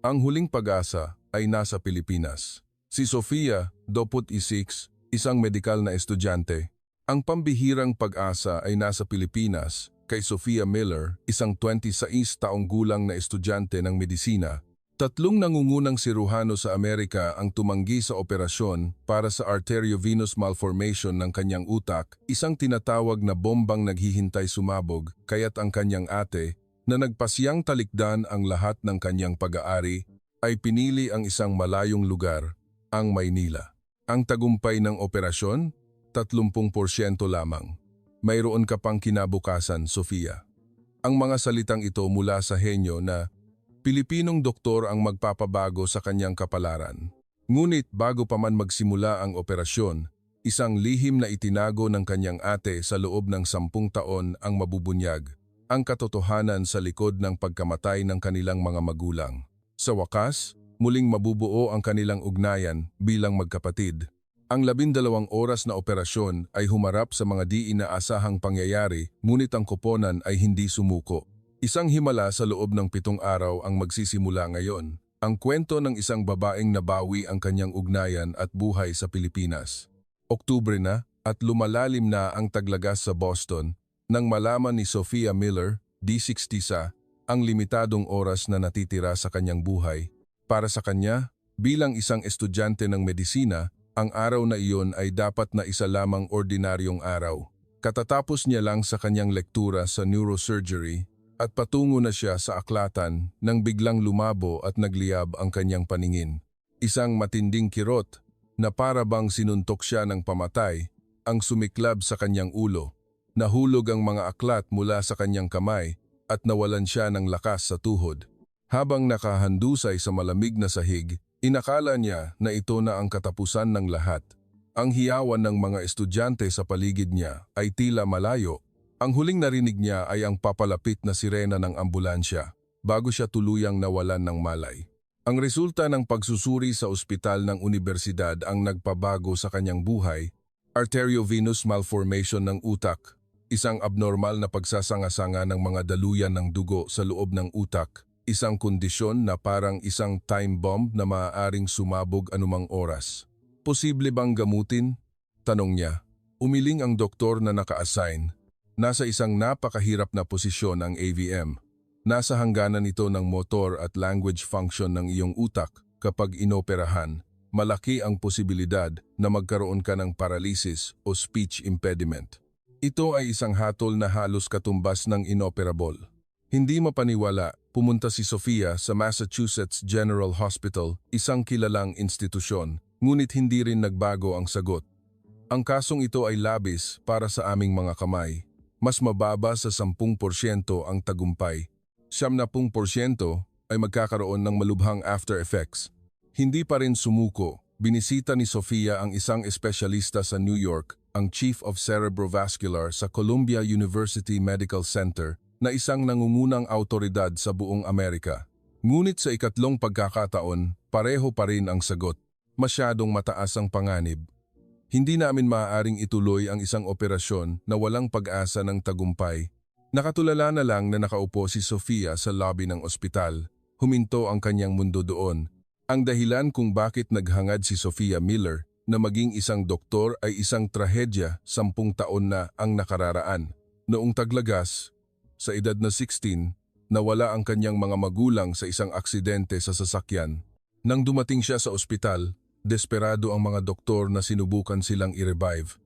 Ang huling pag-asa ay nasa Pilipinas. Si Sofia, 26, isang medikal na estudyante. Ang pambihirang pag-asa ay nasa Pilipinas kay Sofia Miller, isang 26 taong gulang na estudyante ng medisina. Tatlong nangungunang siruhano sa Amerika ang tumanggi sa operasyon para sa arteriovenous malformation ng kanyang utak, isang tinatawag na bombang naghihintay sumabog, kaya't ang kanyang ate, na nagpasyang talikdan ang lahat ng kanyang pag-aari, ay pinili ang isang malayong lugar, ang Maynila. Ang tagumpay ng operasyon, 30% lamang. Mayroon ka pang kinabukasan, Sofia. Ang mga salitang ito mula sa henyo na Pilipinong doktor ang magpapabago sa kanyang kapalaran. Ngunit bago pa man magsimula ang operasyon, isang lihim na itinago ng kanyang ate sa loob ng 10 taon ang mabubunyag, ang katotohanan sa likod ng pagkamatay ng kanilang mga magulang. Sa wakas, muling mabubuo ang kanilang ugnayan bilang magkapatid. Ang 12 oras na operasyon ay humarap sa mga di inaasahang pangyayari, ngunit ang koponan ay hindi sumuko. Isang himala sa loob ng 7 araw ang magsisimula ngayon. Ang kwento ng isang babaeng nabawi ang kanyang ugnayan at buhay sa Pilipinas. Oktubre na at lumalalim na ang taglagas sa Boston nang malaman ni Sofia Miller, D60 ang limitadong oras na natitira sa kanyang buhay. Para sa kanya, bilang isang estudyante ng medisina, ang araw na iyon ay dapat na isa lamang ordinaryong araw. Katatapos niya lang sa kanyang lektura sa neurosurgery at patungo na siya sa aklatan nang biglang lumabo at nagliyab ang kanyang paningin. Isang matinding kirot na para bang sinuntok siya ng pamatay ang sumiklab sa kanyang ulo. Nahulog ang mga aklat mula sa kanyang kamay at nawalan siya ng lakas sa tuhod. Habang nakahandusay sa malamig na sahig, inakala niya na ito na ang katapusan ng lahat. Ang hiyawan ng mga estudyante sa paligid niya ay tila malayo. Ang huling narinig niya ay ang papalapit na sirena ng ambulansya bago siya tuluyang nawalan ng malay. Ang resulta ng pagsusuri sa ospital ng unibersidad ang nagpabago sa kanyang buhay, arteriovenous malformation ng utak, isang abnormal na pagsasanga-sanga ng mga daluyan ng dugo sa loob ng utak, isang kondisyon na parang isang time bomb na maaaring sumabog anumang oras. Posible bang gamutin? Tanong niya. Umiling ang doktor na naka-assign. Nasa isang napakahirap na posisyon ang AVM. Nasa hangganan ito ng motor at language function ng iyong utak. Kapag inoperahan, malaki ang posibilidad na magkaroon ka ng paralysis o speech impediment. Ito ay isang hatol na halos katumbas ng inoperable. Hindi mapaniwala, pumunta si Sofia sa Massachusetts General Hospital, isang kilalang institusyon, ngunit hindi rin nagbago ang sagot. Ang kasong ito ay labis para sa aming mga kamay. Mas mababa sa 10% ang tagumpay. 70% ay magkakaroon ng malubhang after effects. Hindi pa rin sumuko. Binisita ni Sofia ang isang espesyalista sa New York, ang Chief of Cerebrovascular sa Columbia University Medical Center, na isang nangungunang autoridad sa buong Amerika. Ngunit sa ikatlong pagkakataon, pareho pa rin ang sagot. Masyadong mataas ang panganib. Hindi namin maaaring ituloy ang isang operasyon na walang pag-asa ng tagumpay. Nakatulala na lang na nakaupo si Sofia sa lobby ng ospital. Huminto ang kanyang mundo doon. Ang dahilan kung bakit naghangad si Sofia Miller na maging isang doktor ay isang trahedya 10 taon na ang nakararaan. Noong taglagas, sa edad na 16, nawala ang kanyang mga magulang sa isang aksidente sa sasakyan. Nang dumating siya sa ospital, desperado ang mga doktor na sinubukan silang i-revive.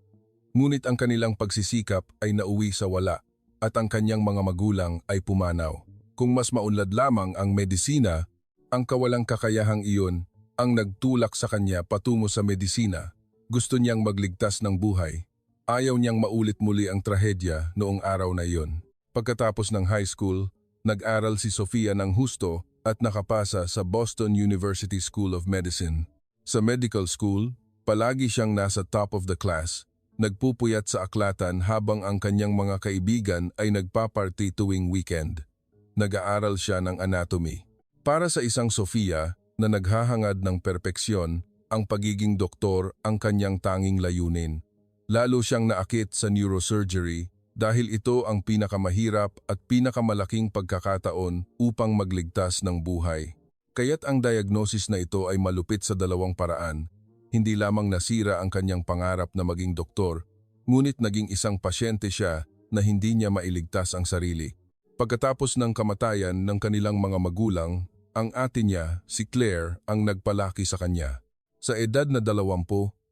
Ngunit ang kanilang pagsisikap ay nauwi sa wala at ang kanyang mga magulang ay pumanaw. Kung mas maunlad lamang ang medisina, ang kawalang kakayahang iyon ang nagtulak sa kanya patungo sa medisina. Gusto niyang magligtas ng buhay. Ayaw niyang maulit muli ang trahedya noong araw na iyon. Pagkatapos ng high school, nag-aral si Sofia ng husto at nakapasa sa Boston University School of Medicine. Sa medical school, palagi siyang nasa top of the class, nagpupuyat sa aklatan habang ang kanyang mga kaibigan ay nagpaparty tuwing weekend. Nag-aaral siya ng anatomy. Para sa isang Sofia na naghahangad ng perpeksyon, ang pagiging doktor ang kanyang tanging layunin. Lalo siyang naakit sa neurosurgery dahil ito ang pinakamahirap at pinakamalaking pagkakataon upang magligtas ng buhay. Kaya't ang diagnosis na ito ay malupit sa dalawang paraan. Hindi lamang nasira ang kanyang pangarap na maging doktor, ngunit naging isang pasyente siya na hindi niya mailigtas ang sarili. Pagkatapos ng kamatayan ng kanilang mga magulang, ang ate niya, si Claire, ang nagpalaki sa kanya. Sa edad na 20,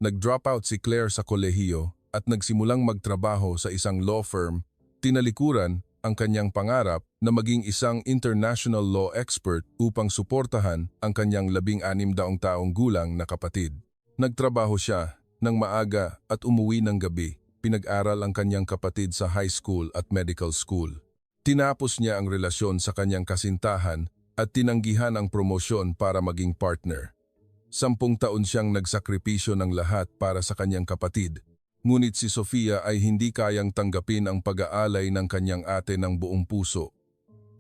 nag-drop out si Claire sa kolehiyo at nagsimulang magtrabaho sa isang law firm. Tinalikuran ang kanyang pangarap na maging isang international law expert upang suportahan ang kanyang 16 taong gulang na kapatid. Nagtrabaho siya ng maaga at umuwi ng gabi. Pinag-aral ang kanyang kapatid sa high school at medical school. Tinapos niya ang relasyon sa kanyang kasintahan at tinanggihan ang promosyon para maging partner. 10 taon siyang nagsakripisyo ng lahat para sa kanyang kapatid. Ngunit si Sofia ay hindi kayang tanggapin ang pag-aalay ng kanyang ate ng buong puso.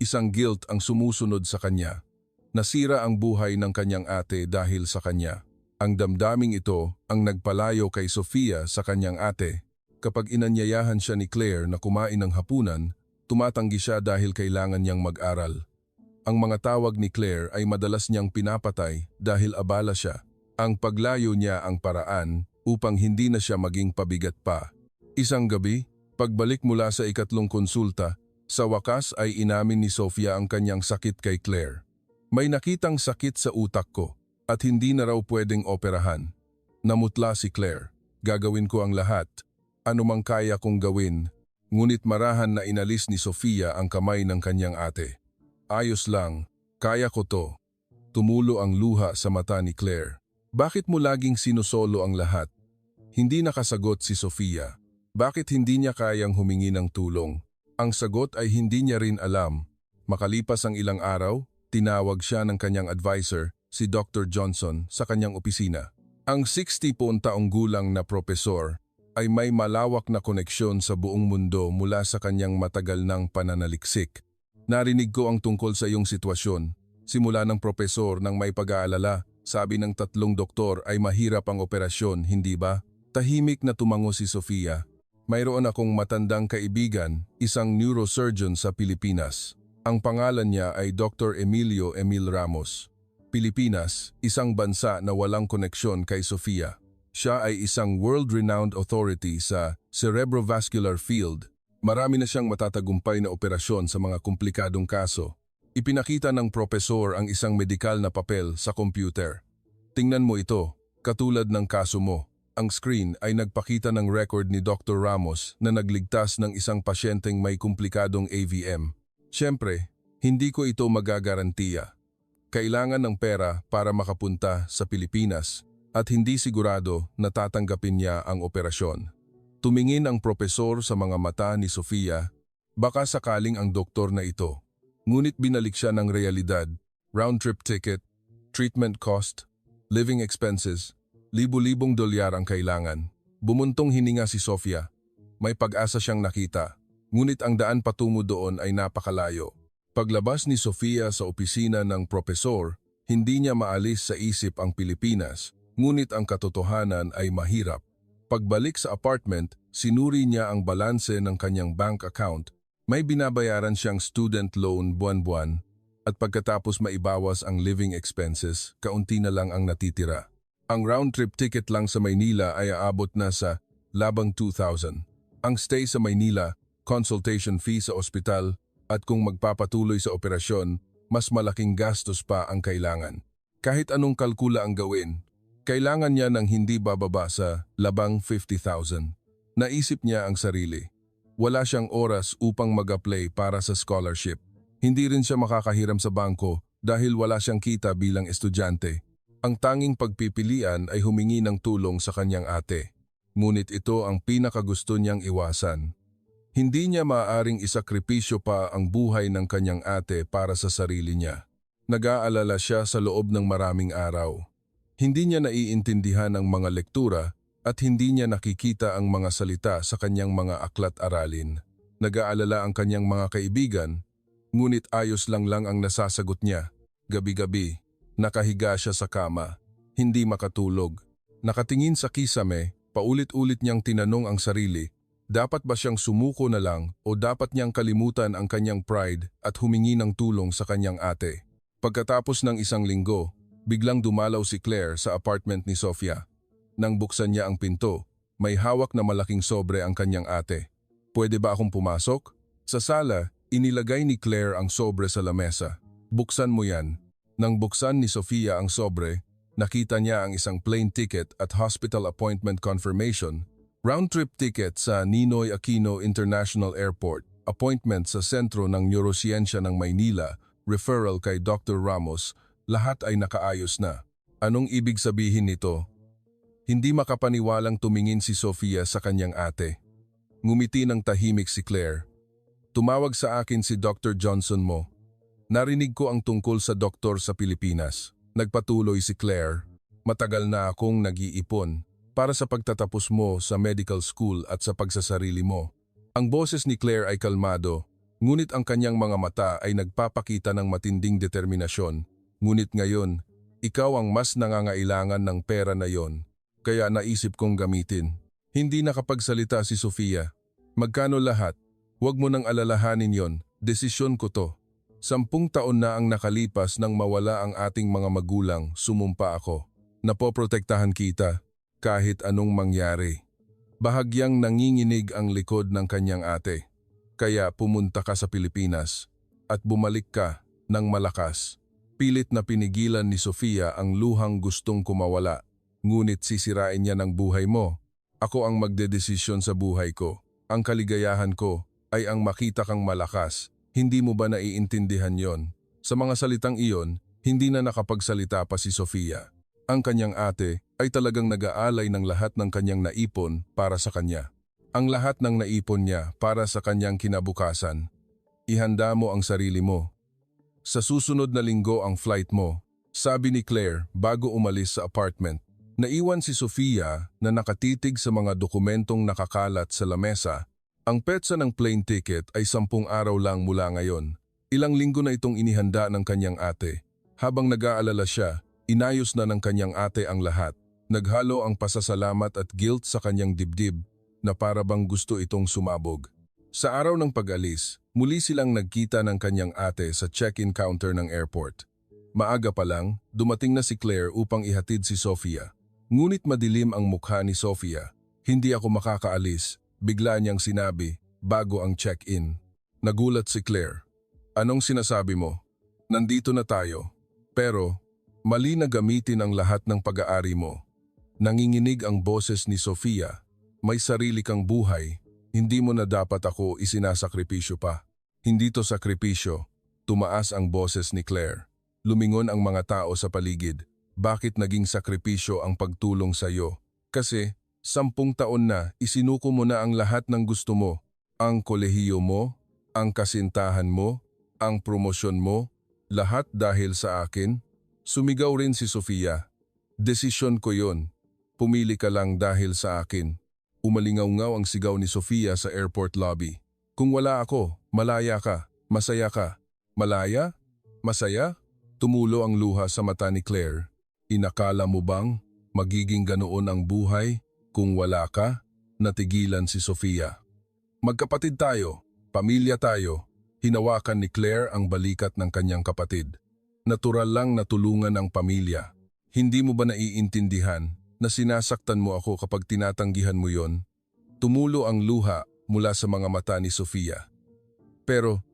Isang guilt ang sumusunod sa kanya. Nasira ang buhay ng kanyang ate dahil sa kanya. Ang damdaming ito ang nagpalayo kay Sofia sa kanyang ate. Kapag inanyayahan siya ni Claire na kumain ng hapunan, tumatanggi siya dahil kailangan niyang mag-aral. Ang mga tawag ni Claire ay madalas niyang pinapatay dahil abala siya. Ang paglayo niya ang paraan upang hindi na siya maging pabigat pa. Isang gabi, pagbalik mula sa ikatlong konsulta, sa wakas ay inamin ni Sofia ang kanyang sakit kay Claire. May nakitang sakit sa utak ko at hindi na raw pwedeng operahan. Namutla si Claire. Gagawin ko ang lahat. Anumang kaya kong gawin. Ngunit marahan na inalis ni Sofia ang kamay ng kanyang ate. Ayos lang, kaya ko to. Tumulo ang luha sa mata ni Claire. Bakit mo laging sinusolo ang lahat? Hindi nakasagot si Sofia. Bakit hindi niya kayang humingi ng tulong? Ang sagot ay hindi niya rin alam. Makalipas ang ilang araw, tinawag siya ng kanyang advisor, si Dr. Johnson, sa kanyang opisina. Ang 60 taong gulang na propesor ay may malawak na koneksyon sa buong mundo mula sa kanyang matagal ng pananaliksik. Narinig ko ang tungkol sa iyong sitwasyon. Simula ng propesor nang may pag-aalala, sabi ng 3 doktor ay mahirap ang operasyon, hindi ba? Tahimik na tumango si Sofia. Mayroon akong matandang kaibigan, isang neurosurgeon sa Pilipinas. Ang pangalan niya ay Dr. Emilio Emil Ramos. Pilipinas, isang bansa na walang koneksyon kay Sofia. Siya ay isang world-renowned authority sa cerebrovascular field. Marami na siyang matatagumpay na operasyon sa mga komplikadong kaso. Ipinakita ng propesor ang isang medikal na papel sa computer. Tingnan mo ito, katulad ng kaso mo. Ang screen ay nagpakita ng record ni Dr. Ramos na nagligtas ng isang pasyenteng may komplikadong AVM. Siyempre, hindi ko ito magagarantiya. Kailangan ng pera para makapunta sa Pilipinas at hindi sigurado na tatanggapin niya ang operasyon. Tumingin ang propesor sa mga mata ni Sofia, baka sakaling ang doktor na ito. Ngunit binalik siya ng realidad, round-trip ticket, treatment cost, living expenses, libu-libong dolyar ang kailangan. Bumuntong hininga si Sofia. May pag-asa siyang nakita, ngunit ang daan patungo doon ay napakalayo. Paglabas ni Sofia sa opisina ng propesor, hindi niya maalis sa isip ang Pilipinas, ngunit ang katotohanan ay mahirap. Pagbalik sa apartment, sinuri niya ang balanse ng kanyang bank account. May binabayaran siyang student loan buwan-buwan, at pagkatapos maibawas ang living expenses, kaunti na lang ang natitira. Ang round-trip ticket lang sa Maynila ay aabot na sa labang 2,000. Ang stay sa Maynila, consultation fee sa ospital, at kung magpapatuloy sa operasyon, mas malaking gastos pa ang kailangan. Kahit anong kalkula ang gawin, kailangan niya ng hindi bababa sa labang 50,000. Naisip niya ang sarili. Wala siyang oras upang mag-apply para sa scholarship. Hindi rin siya makakahiram sa bangko dahil wala siyang kita bilang estudyante. Ang tanging pagpipilian ay humingi ng tulong sa kanyang ate. Ngunit ito ang pinakagusto niyang iwasan. Hindi niya maaaring isakripisyo pa ang buhay ng kanyang ate para sa sarili niya. Nag-aalala siya sa loob ng maraming araw. Hindi niya naiintindihan ang mga lektura at hindi niya nakikita ang mga salita sa kanyang mga aklat-aralin. Nag-aalala ang kanyang mga kaibigan, ngunit ayos lang ang nasasagot niya. Gabi-gabi, nakahiga siya sa kama, hindi makatulog. Nakatingin sa kisame, paulit-ulit niyang tinanong ang sarili, dapat ba siyang sumuko na lang o dapat niyang kalimutan ang kanyang pride at humingi ng tulong sa kanyang ate? Pagkatapos ng isang linggo, biglang dumalaw si Claire sa apartment ni Sofia. Nang buksan niya ang pinto, may hawak na malaking sobre ang kanyang ate. Pwede ba akong pumasok? Sa sala, inilagay ni Claire ang sobre sa lamesa. Buksan mo yan. Nang buksan ni Sofia ang sobre, nakita niya ang isang plane ticket at hospital appointment confirmation, round-trip ticket sa Ninoy Aquino International Airport, appointment sa sentro ng neurosiyensya ng Maynila, referral kay Dr. Ramos, lahat ay nakaayos na. Anong ibig sabihin nito? Hindi makapaniwalang tumingin si Sofia sa kanyang ate. Ngumiti ng tahimik si Claire. Tumawag sa akin si Dr. Johnson mo. Narinig ko ang tungkol sa doktor sa Pilipinas. Nagpatuloy si Claire. Matagal na akong nag-iipon para sa pagtatapos mo sa medical school at sa pagsasarili mo. Ang boses ni Claire ay kalmado, ngunit ang kanyang mga mata ay nagpapakita ng matinding determinasyon. Ngunit ngayon, ikaw ang mas nangangailangan ng pera na yon. Kaya naisip kong gamitin. Hindi nakapagsalita si Sofia. Magkano lahat? Huwag mo nang alalahanin yon. Desisyon ko to. 10 taon na ang nakalipas nang mawala ang ating mga magulang, sumumpa ako. Napoprotektahan kita kahit anong mangyari. Bahagyang nanginginig ang likod ng kanyang ate. Kaya pumunta ka sa Pilipinas at bumalik ka ng malakas. Pilit na pinigilan ni Sofia ang luhang gustong kumawala. Ngunit sisirain niya ng buhay mo. Ako ang magdedesisyon sa buhay ko. Ang kaligayahan ko ay ang makita kang malakas. Hindi mo ba naiintindihan yon? Sa mga salitang iyon, hindi na nakapagsalita pa si Sofia. Ang kanyang ate ay talagang nag-aalay ng lahat ng kanyang naipon para sa kanya. Ang lahat ng naipon niya para sa kanyang kinabukasan. Ihanda mo ang sarili mo. Sa susunod na linggo ang flight mo, sabi ni Claire bago umalis sa apartment. Naiwan si Sofia na nakatitig sa mga dokumentong nakakalat sa lamesa. Ang petsa ng plane ticket ay 10 araw lang mula ngayon. Ilang linggo na itong inihanda ng kanyang ate. Habang nag-aalala siya, inayos na ng kanyang ate ang lahat. Naghalo ang pasasalamat at guilt sa kanyang dibdib na para bang gusto itong sumabog. Sa araw ng pag-alis, muli silang nagkita ng kanyang ate sa check-in counter ng airport. Maaga pa lang, dumating na si Claire upang ihatid si Sofia. Ngunit madilim ang mukha ni Sofia. Hindi ako makakaalis, bigla niyang sinabi bago ang check-in. Nagulat si Claire. Anong sinasabi mo? Nandito na tayo. Pero, mali na gamitin ang lahat ng pag-aari mo. Nanginginig ang boses ni Sofia. May sarili kang buhay. Hindi mo na dapat ako isinasakripisyo pa. Hindi to sakripisyo. Tumaas ang boses ni Claire. Lumingon ang mga tao sa paligid. Bakit naging sakripisyo ang pagtulong sa iyo? Kasi 10 taon na isinuko mo na ang lahat ng gusto mo. Ang kolehiyo mo, ang kasintahan mo, ang promosyon mo, lahat dahil sa akin. Sumigaw rin si Sofia. Desisyon ko yon. Pumili ka lang dahil sa akin. Umalingaw-ngaw ang sigaw ni Sofia sa airport lobby. Kung wala ako, malaya ka, masaya ka. Malaya? Masaya? Tumulo ang luha sa mata ni Claire. Inakala mo bang magiging ganoon ang buhay kung wala ka? Natigilan si Sofia. Magkapatid tayo, pamilya tayo. Hinawakan ni Claire ang balikat ng kanyang kapatid. Natural lang na tulungan ang pamilya. Hindi mo ba naiintindihan na sinasaktan mo ako kapag tinatanggihan mo yon? Tumulo ang luha mula sa mga mata ni Sofia. Pero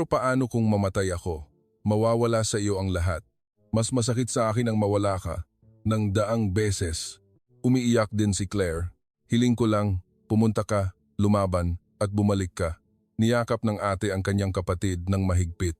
paano kung mamatay ako? Mawawala sa iyo ang lahat. Mas masakit sa akin ang mawala ka ng 100 beses. Umiiyak din si Claire. Hiling ko lang, pumunta ka, lumaban, at bumalik ka. Niyakap ng ate ang kanyang kapatid ng mahigpit.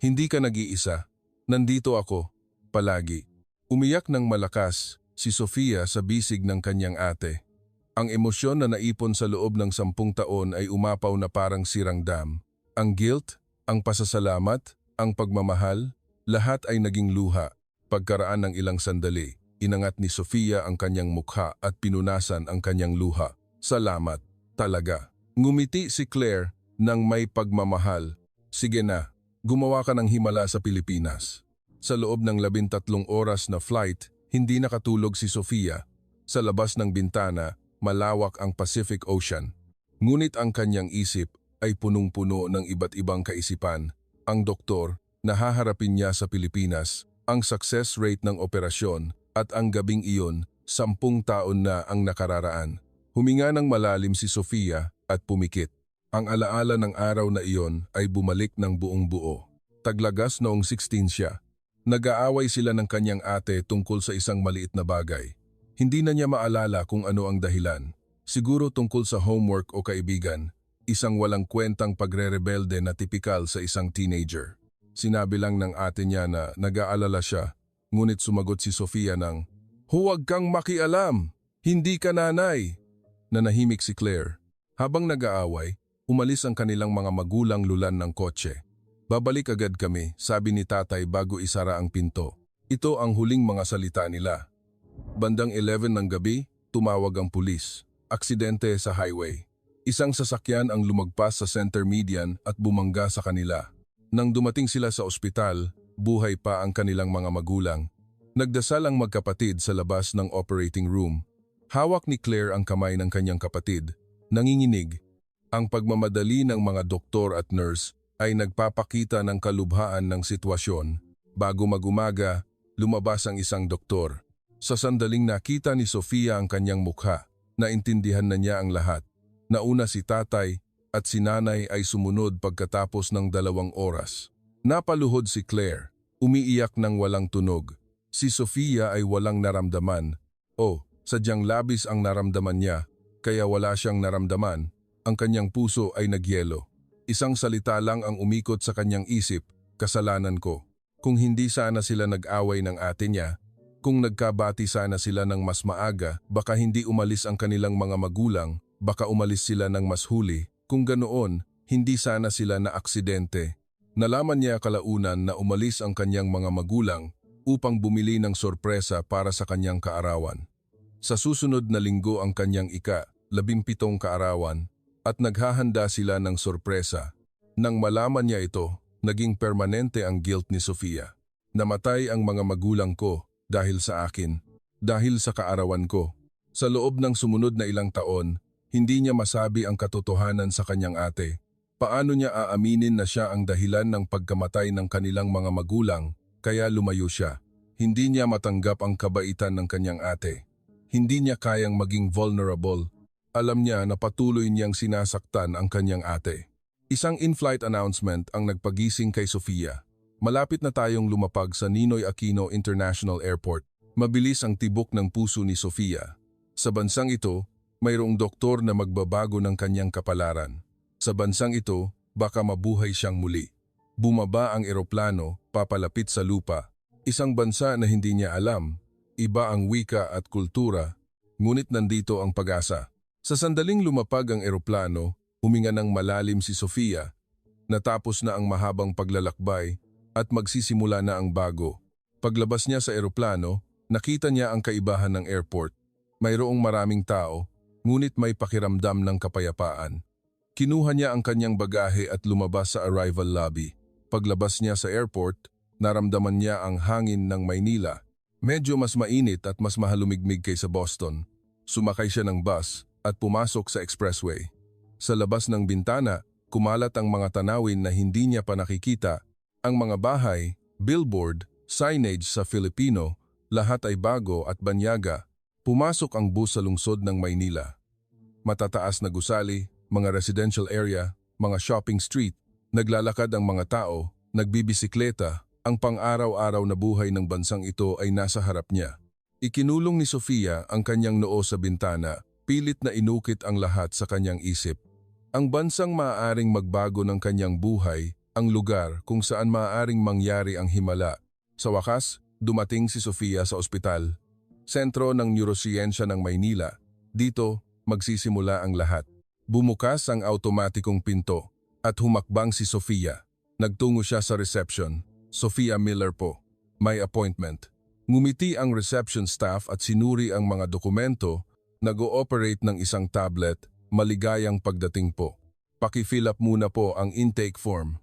Hindi ka nag-iisa. Nandito ako, palagi. Umiyak ng malakas si Sofia sa bisig ng kanyang ate. Ang emosyon na naipon sa loob ng 10 taon ay umapaw na parang sirang dam. Ang guilt, ang pasasalamat, ang pagmamahal, lahat ay naging luha. Pagkaraan ng ilang sandali, inangat ni Sofia ang kanyang mukha at pinunasan ang kanyang luha. Salamat, talaga. Ngumiti si Claire ng may pagmamahal. Sige na, gumawa ka ng himala sa Pilipinas. Sa loob ng 13 oras na flight, hindi nakatulog si Sofia. Sa labas ng bintana, malawak ang Pacific Ocean. Ngunit ang kanyang isip ay punong-puno ng iba't ibang kaisipan. Ang doktor, Nahaharapin niya sa Pilipinas ang success rate ng operasyon at ang gabing iyon, 10 taon na ang nakararaan. Huminga ng malalim si Sofia at pumikit. Ang alaala ng araw na iyon ay bumalik ng buong buo. Taglagas noong 16 siya. Nag-aaway sila ng kanyang ate tungkol sa isang maliit na bagay. Hindi na niya maalala kung ano ang dahilan. Siguro tungkol sa homework o kaibigan. Isang walang kwentang pagre-rebelde na tipikal sa isang teenager. Sinabi lang ng ate niya na nag-aalala siya, ngunit sumagot si Sofia ng, "Huwag kang makialam! Hindi ka nanay!" Nanahimik si Claire. Habang nag-aaway, umalis ang kanilang mga magulang lulan ng kotse. "Babalik agad kami," sabi ni tatay bago isara ang pinto. Ito ang huling mga salita nila. Bandang 11 ng gabi, tumawag ang pulis. Aksidente sa highway. Isang sasakyan ang lumagpas sa center median at bumangga sa kanila. Nang dumating sila sa ospital, buhay pa ang kanilang mga magulang. Nagdasal ang magkapatid sa labas ng operating room. Hawak ni Claire ang kamay ng kanyang kapatid. Nanginginig. Ang pagmamadali ng mga doktor at nurse ay nagpapakita ng kalubhaan ng sitwasyon. Bago mag-umaga, lumabas ang isang doktor. Sa sandaling nakita ni Sofia ang kanyang mukha, naintindihan na niya ang lahat. Nauna si tatay at si nanay ay sumunod pagkatapos ng 2 oras. Napaluhod si Claire, umiiyak ng walang tunog. Si Sofia ay walang naramdaman. Sadyang labis ang naramdaman niya, kaya wala siyang naramdaman. Ang kanyang puso ay nagyelo. Isang salita lang ang umikot sa kanyang isip, "Kasalanan ko." Kung hindi sana sila nag-away ng ate niya, kung nagkabati sana sila ng mas maaga, baka hindi umalis ang kanilang mga magulang, baka umalis sila ng mas huli. Kung ganoon, hindi sana sila na aksidente. Nalaman niya kalaunan na umalis ang kanyang mga magulang upang bumili ng sorpresa para sa kanyang kaarawan. Sa susunod na linggo ang kanyang 17 kaarawan at naghahanda sila ng sorpresa. Nang malaman niya ito, naging permanente ang guilt ni Sofia. Namatay ang mga magulang ko dahil sa akin, dahil sa kaarawan ko. Sa loob ng sumunod na ilang taon, hindi niya masabi ang katotohanan sa kanyang ate. Paano niya aaminin na siya ang dahilan ng pagkamatay ng kanilang mga magulang, kaya lumayo siya. Hindi niya matanggap ang kabaitan ng kanyang ate. Hindi niya kayang maging vulnerable. Alam niya na patuloy niyang sinasaktan ang kanyang ate. Isang in-flight announcement ang nagpagising kay Sofia. Malapit na tayong lumapag sa Ninoy Aquino International Airport. Mabilis ang tibok ng puso ni Sofia. Sa bansang ito, mayroong doktor na magbabago ng kanyang kapalaran. Sa bansang ito, baka mabuhay siyang muli. Bumaba ang eroplano, papalapit sa lupa. Isang bansa na hindi niya alam, iba ang wika at kultura, ngunit nandito ang pag-asa. Sa sandaling lumapag ang eroplano, huminga ng malalim si Sofia. Natapos na ang mahabang paglalakbay at magsisimula na ang bago. Paglabas niya sa eroplano, nakita niya ang kaibahan ng airport. Mayroong maraming tao, ngunit may pakiramdam ng kapayapaan. Kinuha niya ang kanyang bagahe at lumabas sa arrival lobby. Paglabas niya sa airport, naramdaman niya ang hangin ng Maynila. Medyo mas mainit at mas mahalumigmig kaysa Boston. Sumakay siya ng bus at pumasok sa expressway. Sa labas ng bintana, kumalat ang mga tanawin na hindi niya pa nakikita. Ang mga bahay, billboard, signage sa Filipino, lahat ay bago at banyaga. Pumasok ang bus sa lungsod ng Maynila. Matataas na gusali, mga residential area, mga shopping street, naglalakad ang mga tao, nagbibisikleta, ang pang-araw-araw na buhay ng bansang ito ay nasa harap niya. Ikinulong ni Sofia ang kanyang noo sa bintana, pilit na inukit ang lahat sa kanyang isip. Ang bansang maaaring magbago ng kanyang buhay, ang lugar kung saan maaaring mangyari ang himala. Sa wakas, dumating si Sofia sa ospital. Sentro ng neurosiyensya ng Maynila. Dito, magsisimula ang lahat. Bumukas ang automatikong pinto at humakbang si Sofia. Nagtungo siya sa reception. "Sofia Miller po. May appointment." Ngumiti ang reception staff at sinuri ang mga dokumento. Nag-ooperate ng isang tablet. "Maligayang pagdating po. Paki-fill up muna po ang intake form."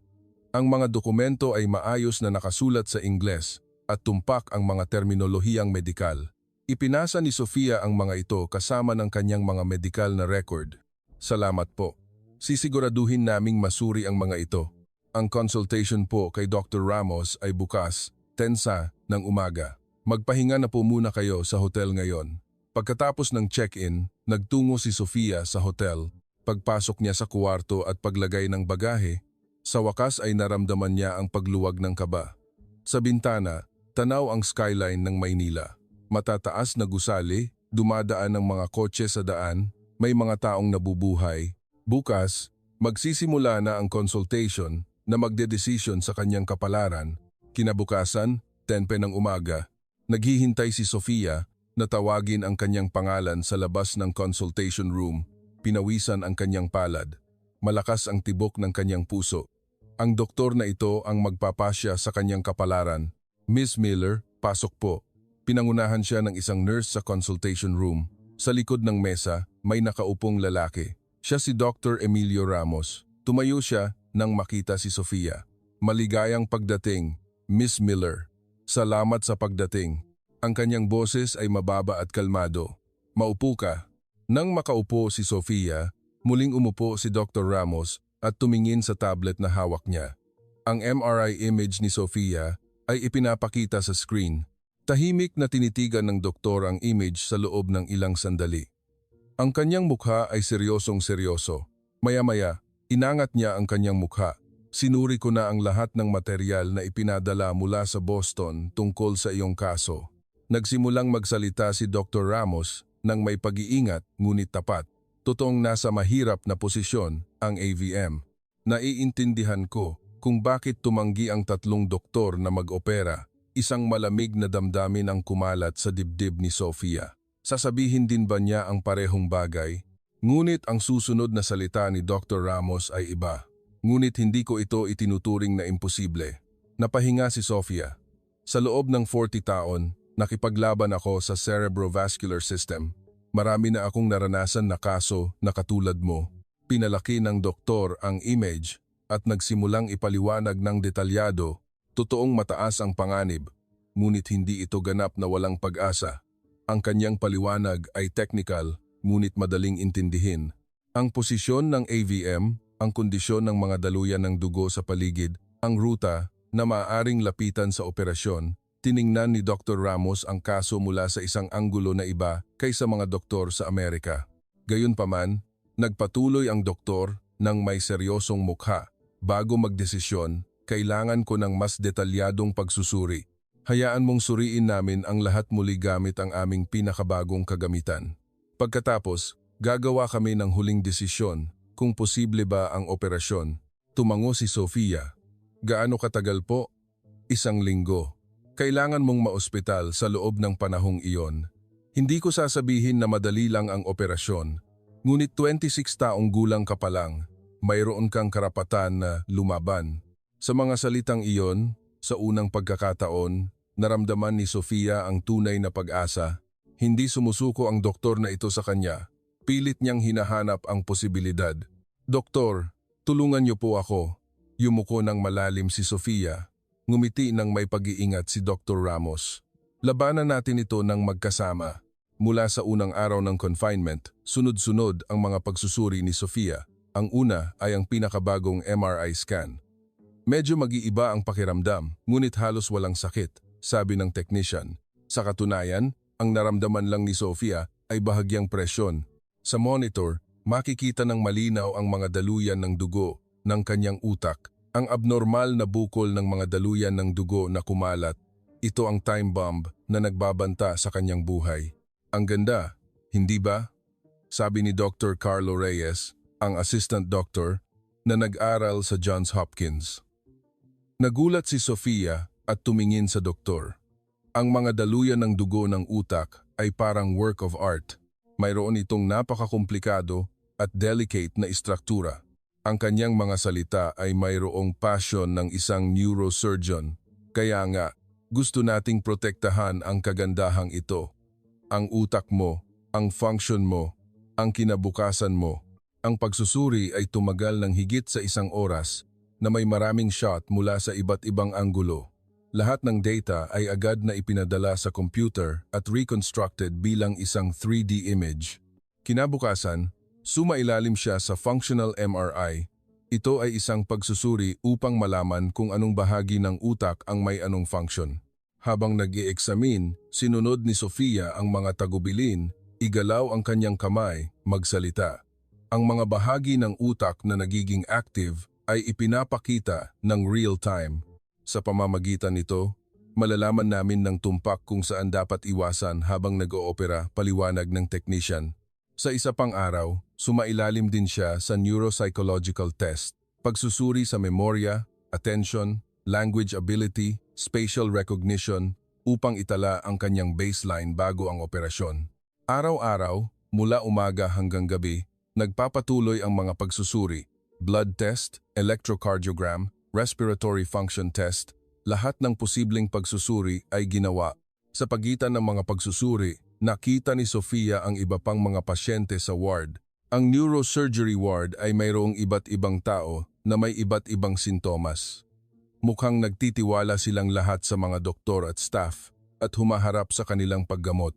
Ang mga dokumento ay maayos na nakasulat sa Ingles at tumpak ang mga terminolohiyang medikal. Ipinasa ni Sofia ang mga ito kasama ng kanyang mga medikal na record. "Salamat po. Sisiguraduhin naming masuri ang mga ito." Ang consultation po kay Dr. Ramos ay bukas, 10 ng umaga. Magpahinga na po muna kayo sa hotel ngayon. Pagkatapos ng check-in, nagtungo si Sofia sa hotel. Pagpasok niya sa kuwarto at paglagay ng bagahe, sa wakas ay naramdaman niya ang pagluwag ng kaba. Sa bintana, tanaw ang skyline ng Maynila. Matataas na gusali, dumadaan ng mga kotse sa daan, may mga taong nabubuhay. Bukas, magsisimula na ang consultation na magdedesisyon sa kanyang kapalaran. Kinabukasan, 10 ng umaga, naghihintay si Sofia na tawagin ang kanyang pangalan sa labas ng consultation room. Pinawisan ang kanyang palad. Malakas ang tibok ng kanyang puso. Ang doktor na ito ang magpapasya sa kanyang kapalaran. Miss Miller, pasok po. Pinangunahan siya ng isang nurse sa consultation room. Sa likod ng mesa, may nakaupong lalaki. Siya si Dr. Emilio Ramos. Tumayo siya nang makita si Sofia. Maligayang pagdating, Miss Miller. Salamat sa pagdating. Ang kanyang boses ay mababa at kalmado. Maupo ka. Nang makaupo si Sofia, muling umupo si Dr. Ramos at tumingin sa tablet na hawak niya. Ang MRI image ni Sofia ay ipinapakita sa screen. Tahimik na tinitigan ng doktor ang image sa loob ng ilang sandali. Ang kanyang mukha ay seryosong-seryoso. Maya-maya, inangat niya ang kanyang mukha. Sinuri ko na ang lahat ng material na ipinadala mula sa Boston tungkol sa iyong kaso. Nagsimulang magsalita si Dr. Ramos nang may pag-iingat ngunit tapat. Totoong nasa mahirap na posisyon ang AVM. Naiintindihan ko kung bakit tumanggi ang 3 doktor na mag-opera. Isang malamig na damdamin ang kumalat sa dibdib ni Sofia. Sasabihin din ba niya ang parehong bagay? Ngunit ang susunod na salita ni Dr. Ramos ay iba. Ngunit hindi ko ito itinuturing na imposible. Napahinga si Sofia. Sa loob ng 40 taon, nakipaglaban ako sa cerebrovascular system. Marami na akong naranasan na kaso na katulad mo. Pinalaki ng doktor ang image at nagsimulang ipaliwanag ng detalyado. Totoong mataas ang panganib, ngunit hindi ito ganap na walang pag-asa. Ang kanyang paliwanag ay technical, ngunit madaling intindihin. Ang posisyon ng AVM, ang kondisyon ng mga daluyan ng dugo sa paligid, ang ruta na maaaring lapitan sa operasyon. Tiningnan ni Dr. Ramos ang kaso mula sa isang anggulo na iba kaysa mga doktor sa Amerika. Gayunpaman, nagpatuloy ang doktor ng may seryosong mukha. Bago magdesisyon, kailangan ko ng mas detalyadong pagsusuri. Hayaan mong suriin namin ang lahat muli gamit ang aming pinakabagong kagamitan. Pagkatapos, gagawa kami ng huling desisyon kung posible ba ang operasyon. Tumango si Sofia. Gaano katagal po? 1 linggo. Kailangan mong maospital sa loob ng panahong iyon. Hindi ko sasabihin na madali lang ang operasyon. Ngunit 26 taong gulang ka pa lang, mayroon kang karapatan na lumaban. Sa mga salitang iyon, sa unang pagkakataon, naramdaman ni Sofia ang tunay na pag-asa. Hindi sumusuko ang doktor na ito sa kanya. Pilit niyang hinahanap ang posibilidad. Doktor, tulungan niyo po ako. Yumuko ng malalim si Sofia. Ngumiti ng may pag-iingat si Dr. Ramos. Labanan natin ito ng magkasama. Mula sa unang araw ng confinement, sunod-sunod ang mga pagsusuri ni Sofia. Ang una ay ang pinakabagong MRI scan. Medyo mag-iiba ang pakiramdam, ngunit halos walang sakit, sabi ng technician. Sa katunayan, ang naramdaman lang ni Sofia ay bahagyang presyon. Sa monitor, makikita ng malinaw ang mga daluyan ng dugo ng kanyang utak. Ang abnormal na bukol ng mga daluyan ng dugo na kumalat, ito ang time bomb na nagbabanta sa kanyang buhay. Ang ganda, hindi ba? Sabi ni Dr. Carlo Reyes, ang assistant doctor na nag-aral sa Johns Hopkins. Nagulat si Sofia at tumingin sa doktor. Ang mga daluyan ng dugo ng utak ay parang work of art. Mayroon itong napakakomplikado at delicate na istruktura. Ang kanyang mga salita ay mayroong passion ng isang neurosurgeon. Kaya nga, gusto nating protektahan ang kagandahang ito. Ang utak mo, ang function mo, ang kinabukasan mo. Ang pagsusuri ay tumagal ng higit sa 1 oras na may maraming shot mula sa iba't ibang anggulo. Lahat ng data ay agad na ipinadala sa computer at reconstructed bilang isang 3D image. Kinabukasan, sumailalim siya sa functional MRI. Ito ay isang pagsusuri upang malaman kung anong bahagi ng utak ang may anong function. Habang nag-i-examine, sinunod ni Sofia ang mga tagubilin, igalaw ang kanyang kamay, magsalita. Ang mga bahagi ng utak na nagiging active ay ipinapakita ng real time. Sa pamamagitan nito, malalaman namin ng tumpak kung saan dapat iwasan habang nag-oopera, paliwanag ng technician. Sa isa pang araw, sumailalim din siya sa neuropsychological test, pagsusuri sa memorya, attention, language ability, spatial recognition, upang itala ang kanyang baseline bago ang operasyon. Araw-araw, mula umaga hanggang gabi, nagpapatuloy ang mga pagsusuri, blood test, electrocardiogram, respiratory function test, lahat ng posibleng pagsusuri ay ginawa. Sa pagitan ng mga pagsusuri, nakita ni Sofia ang iba pang mga pasyente sa ward. Ang neurosurgery ward ay mayroong iba't ibang tao na may iba't ibang sintomas. Mukhang nagtitiwala silang lahat sa mga doktor at staff at humaharap sa kanilang paggamot.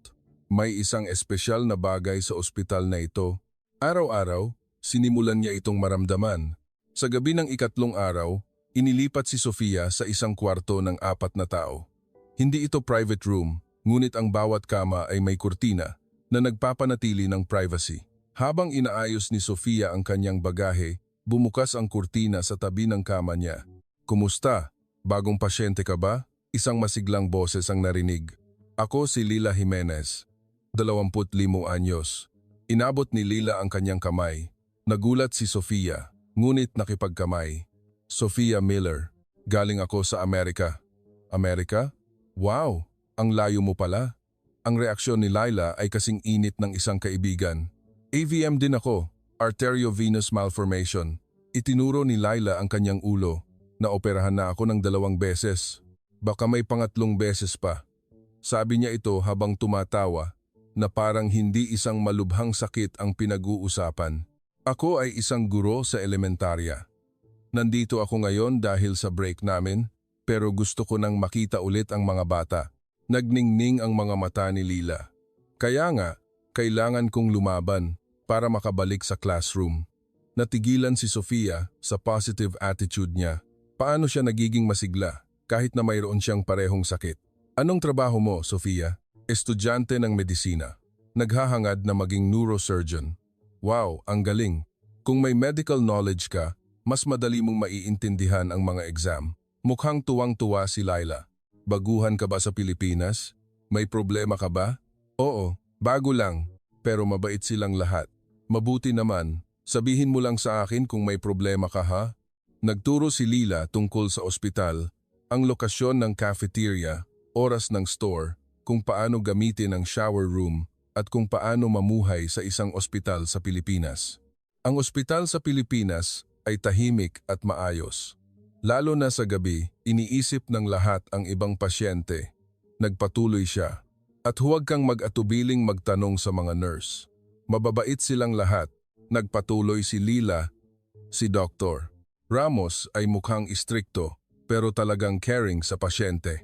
May isang espesyal na bagay sa ospital na ito. Araw-araw, sinimulan niya itong maramdaman. Sa gabi ng ikatlong araw, inilipat si Sofia sa isang kwarto ng 4 na tao. Hindi ito private room, ngunit ang bawat kama ay may kurtina na nagpapanatili ng privacy. Habang inaayos ni Sofia ang kanyang bagahe, bumukas ang kurtina sa tabi ng kama niya. "Kumusta? Bagong pasyente ka ba?" Isang masiglang boses ang narinig. "Ako si Lila Jimenez, 25 anyos." Inabot ni Lila ang kanyang kamay. Nagulat si Sofia, ngunit nakipagkamay. "Sophia Miller, galing ako sa Amerika." "Amerika? Wow, ang layo mo pala." Ang reaksyon ni Lila ay kasing init ng isang kaibigan. "AVM din ako, arteriovenous malformation." Itinuro ni Lila ang kanyang ulo. "Naoperahan na ako ng 2 beses. Baka may pangatlong beses pa." Sabi niya ito habang tumatawa, na parang hindi isang malubhang sakit ang pinag-uusapan. "Ako ay isang guro sa elementarya. Nandito ako ngayon dahil sa break namin, pero gusto ko nang makita ulit ang mga bata." Nagningning ang mga mata ni Lila. "Kaya nga, kailangan kong lumaban para makabalik sa classroom." Natigilan si Sofia sa positive attitude niya. Paano siya nagiging masigla kahit na mayroon siyang parehong sakit? "Anong trabaho mo, Sofia?" "Estudyante ng medisina. Naghahangad na maging neurosurgeon." "Wow, ang galing. Kung may medical knowledge ka, mas madali mong maiintindihan ang mga exam." Mukhang tuwang-tuwa si Lila. "Baguhan ka ba sa Pilipinas? May problema ka ba?" "Oo, bago lang, pero mabait silang lahat." "Mabuti naman, sabihin mo lang sa akin kung may problema ka ha?" Nagturo si Lila tungkol sa ospital, ang lokasyon ng cafeteria, oras ng store, kung paano gamitin ang shower room, at kung paano mamuhay sa isang ospital sa Pilipinas. Ang ospital sa Pilipinas ay tahimik at maayos. Lalo na sa gabi, iniisip ng lahat ang ibang pasyente. Nagpatuloy siya. "At huwag kang mag-atubiling magtanong sa mga nurse. Mababait silang lahat." Nagpatuloy si Lila. Si Dr. Ramos ay mukhang istrikto, pero talagang caring sa pasyente.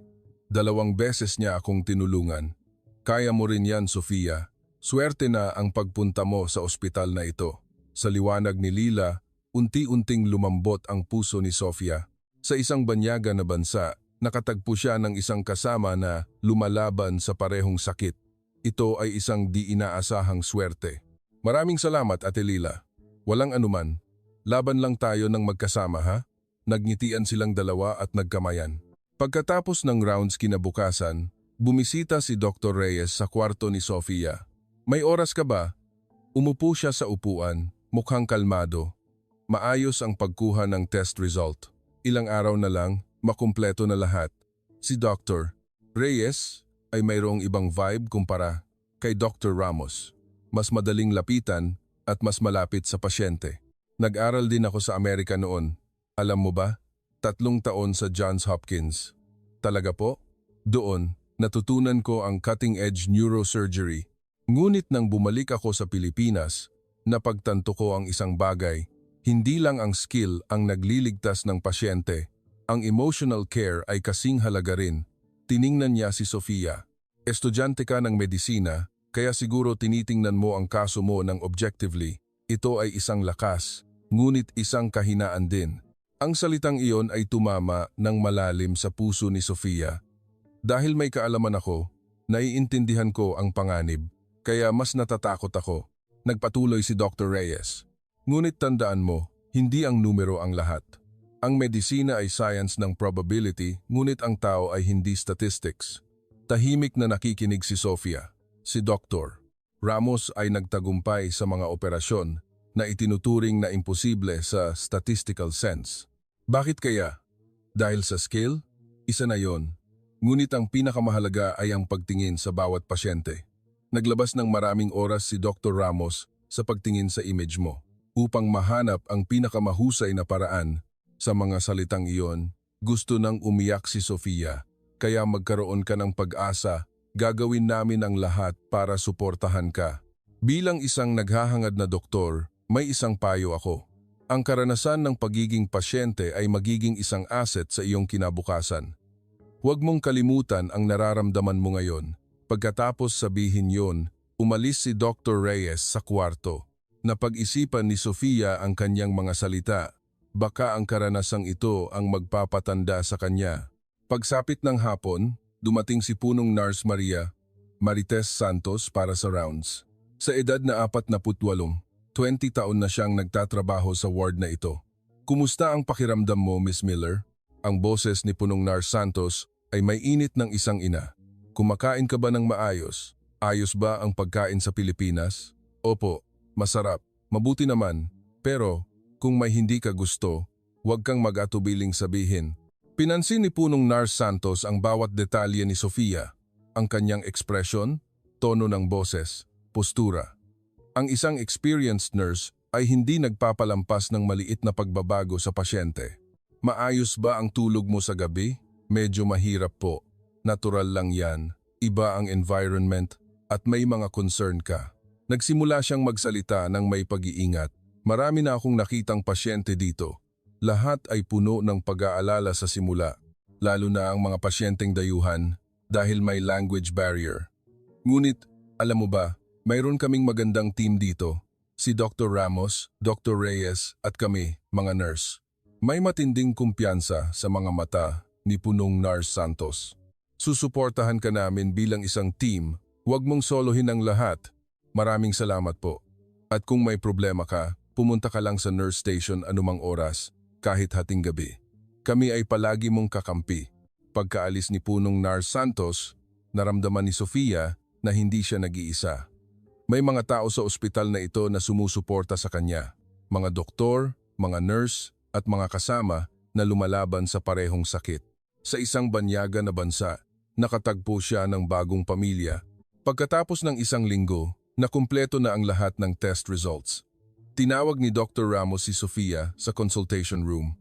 2 beses niya akong tinulungan. "Kaya mo rin yan, Sofia. Swerte na ang pagpunta mo sa ospital na ito." Sa liwanag ni Lila, unti-unting lumambot ang puso ni Sofia. Sa isang banyaga na bansa, nakatagpo siya ng isang kasama na lumalaban sa parehong sakit. Ito ay isang di inaasahang swerte. "Maraming salamat, Ate Lila." "Walang anuman. Laban lang tayo ng magkasama ha?" Nagngitian silang dalawa at nagkamayan. Pagkatapos ng rounds kinabukasan, bumisita si Dr. Reyes sa kwarto ni Sofia. "May oras ka ba?" Umupo siya sa upuan, mukhang kalmado. Maayos ang pagkuha ng test result. Ilang araw na lang, makumpleto na lahat. Si Dr. Reyes ay mayroong ibang vibe kumpara kay Dr. Ramos. Mas madaling lapitan at mas malapit sa pasyente. "Nag-aral din ako sa Amerika noon. Alam mo ba? 3 taon sa Johns Hopkins." "Talaga po?" "Doon, natutunan ko ang cutting-edge neurosurgery. Ngunit nang bumalik ako sa Pilipinas, napagtanto ko ang isang bagay. Hindi lang ang skill ang nagliligtas ng pasyente. Ang emotional care ay kasing halaga rin." Tiningnan niya si Sofia. "Estudyante ka ng medisina, kaya siguro tinitingnan mo ang kaso mo ng objectively. Ito ay isang lakas. ngunit isang kahinaan din. Ang salitang iyon ay tumama ng malalim sa puso ni Sofia. Dahil may kaalaman ako, naiintindihan ko ang panganib, kaya mas natatakot ako. Nagpatuloy si Dr. Reyes. Ngunit tandaan mo, hindi ang numero ang lahat. Ang medisina ay science ng probability, ngunit ang tao ay hindi statistics. Tahimik na nakikinig si Sofia. Si Dr. Ramos ay nagtagumpay sa mga operasyon na itinuturing na imposible sa statistical sense. Bakit kaya? Dahil sa skill? Isa na yon. Ngunit ang pinakamahalaga ay ang pagtingin sa bawat pasyente. Naglabas ng maraming oras si Dr. Ramos sa pagtingin sa image mo upang mahanap ang pinakamahusay na paraan. Sa mga salitang iyon, gusto nang umiyak si Sofia, kaya magkaroon ka ng pag-asa, gagawin namin ang lahat para suportahan ka. Bilang isang naghahangad na doktor, may isang payo ako. Ang karanasan ng pagiging pasyente ay magiging isang asset sa iyong kinabukasan. Huwag mong kalimutan ang nararamdaman mo ngayon. Pagkatapos sabihin yon, umalis si Dr. Reyes sa kwarto. Napag-isipan ni Sofia ang kanyang mga salita. Baka ang karanasang ito ang magpapatanda sa kanya. Pagsapit ng hapon, dumating si punong Nurse Marites Santos para sa rounds. Sa edad na 48, 20 taon na siyang nagtatrabaho sa ward na ito. Kumusta ang pakiramdam mo, Miss Miller? Ang boses ni punong Nurse Santos ay may init ng isang ina. Kumakain ka ba ng maayos? Ayos ba ang pagkain sa Pilipinas? Opo, masarap, mabuti naman. Pero kung may hindi ka gusto, huwag kang mag-atubiling sabihin. Pinansin ni punong Nurse Santos ang bawat detalye ni Sofia. Ang kanyang ekspresyon, tono ng boses, postura. Ang isang experienced nurse ay hindi nagpapalampas ng maliit na pagbabago sa pasyente. Maayos ba ang tulog mo sa gabi? Medyo mahirap po. Natural lang yan. Iba ang environment at may mga concern ka. Nagsimula siyang magsalita ng may pag-iingat. Marami na akong nakitang pasyente dito. Lahat ay puno ng pag-aalala sa simula, lalo na ang mga pasyenteng dayuhan dahil may language barrier. Ngunit, alam mo ba, mayroon kaming magandang team dito. Si Dr. Ramos, Dr. Reyes at kami, mga nurse. May matinding kumpiyansa sa mga mata ni punong Nurse Santos. Susuportahan ka namin bilang isang team. Huwag mong solohin ang lahat. Maraming salamat po. At kung may problema ka, pumunta ka lang sa nurse station anumang oras, kahit hating gabi. Kami ay palagi mong kakampi. Pagkaalis ni punong Nurse Santos, naramdaman ni Sofia na hindi siya nag-iisa. May mga tao sa ospital na ito na sumusuporta sa kanya. Mga doktor, mga nurse, at mga kasama na lumalaban sa parehong sakit. Sa isang banyaga na bansa, nakatagpo siya ng bagong pamilya. Pagkatapos ng isang linggo, nakumpleto na ang lahat ng test results. Tinawag ni Dr. Ramos si Sofia sa consultation room.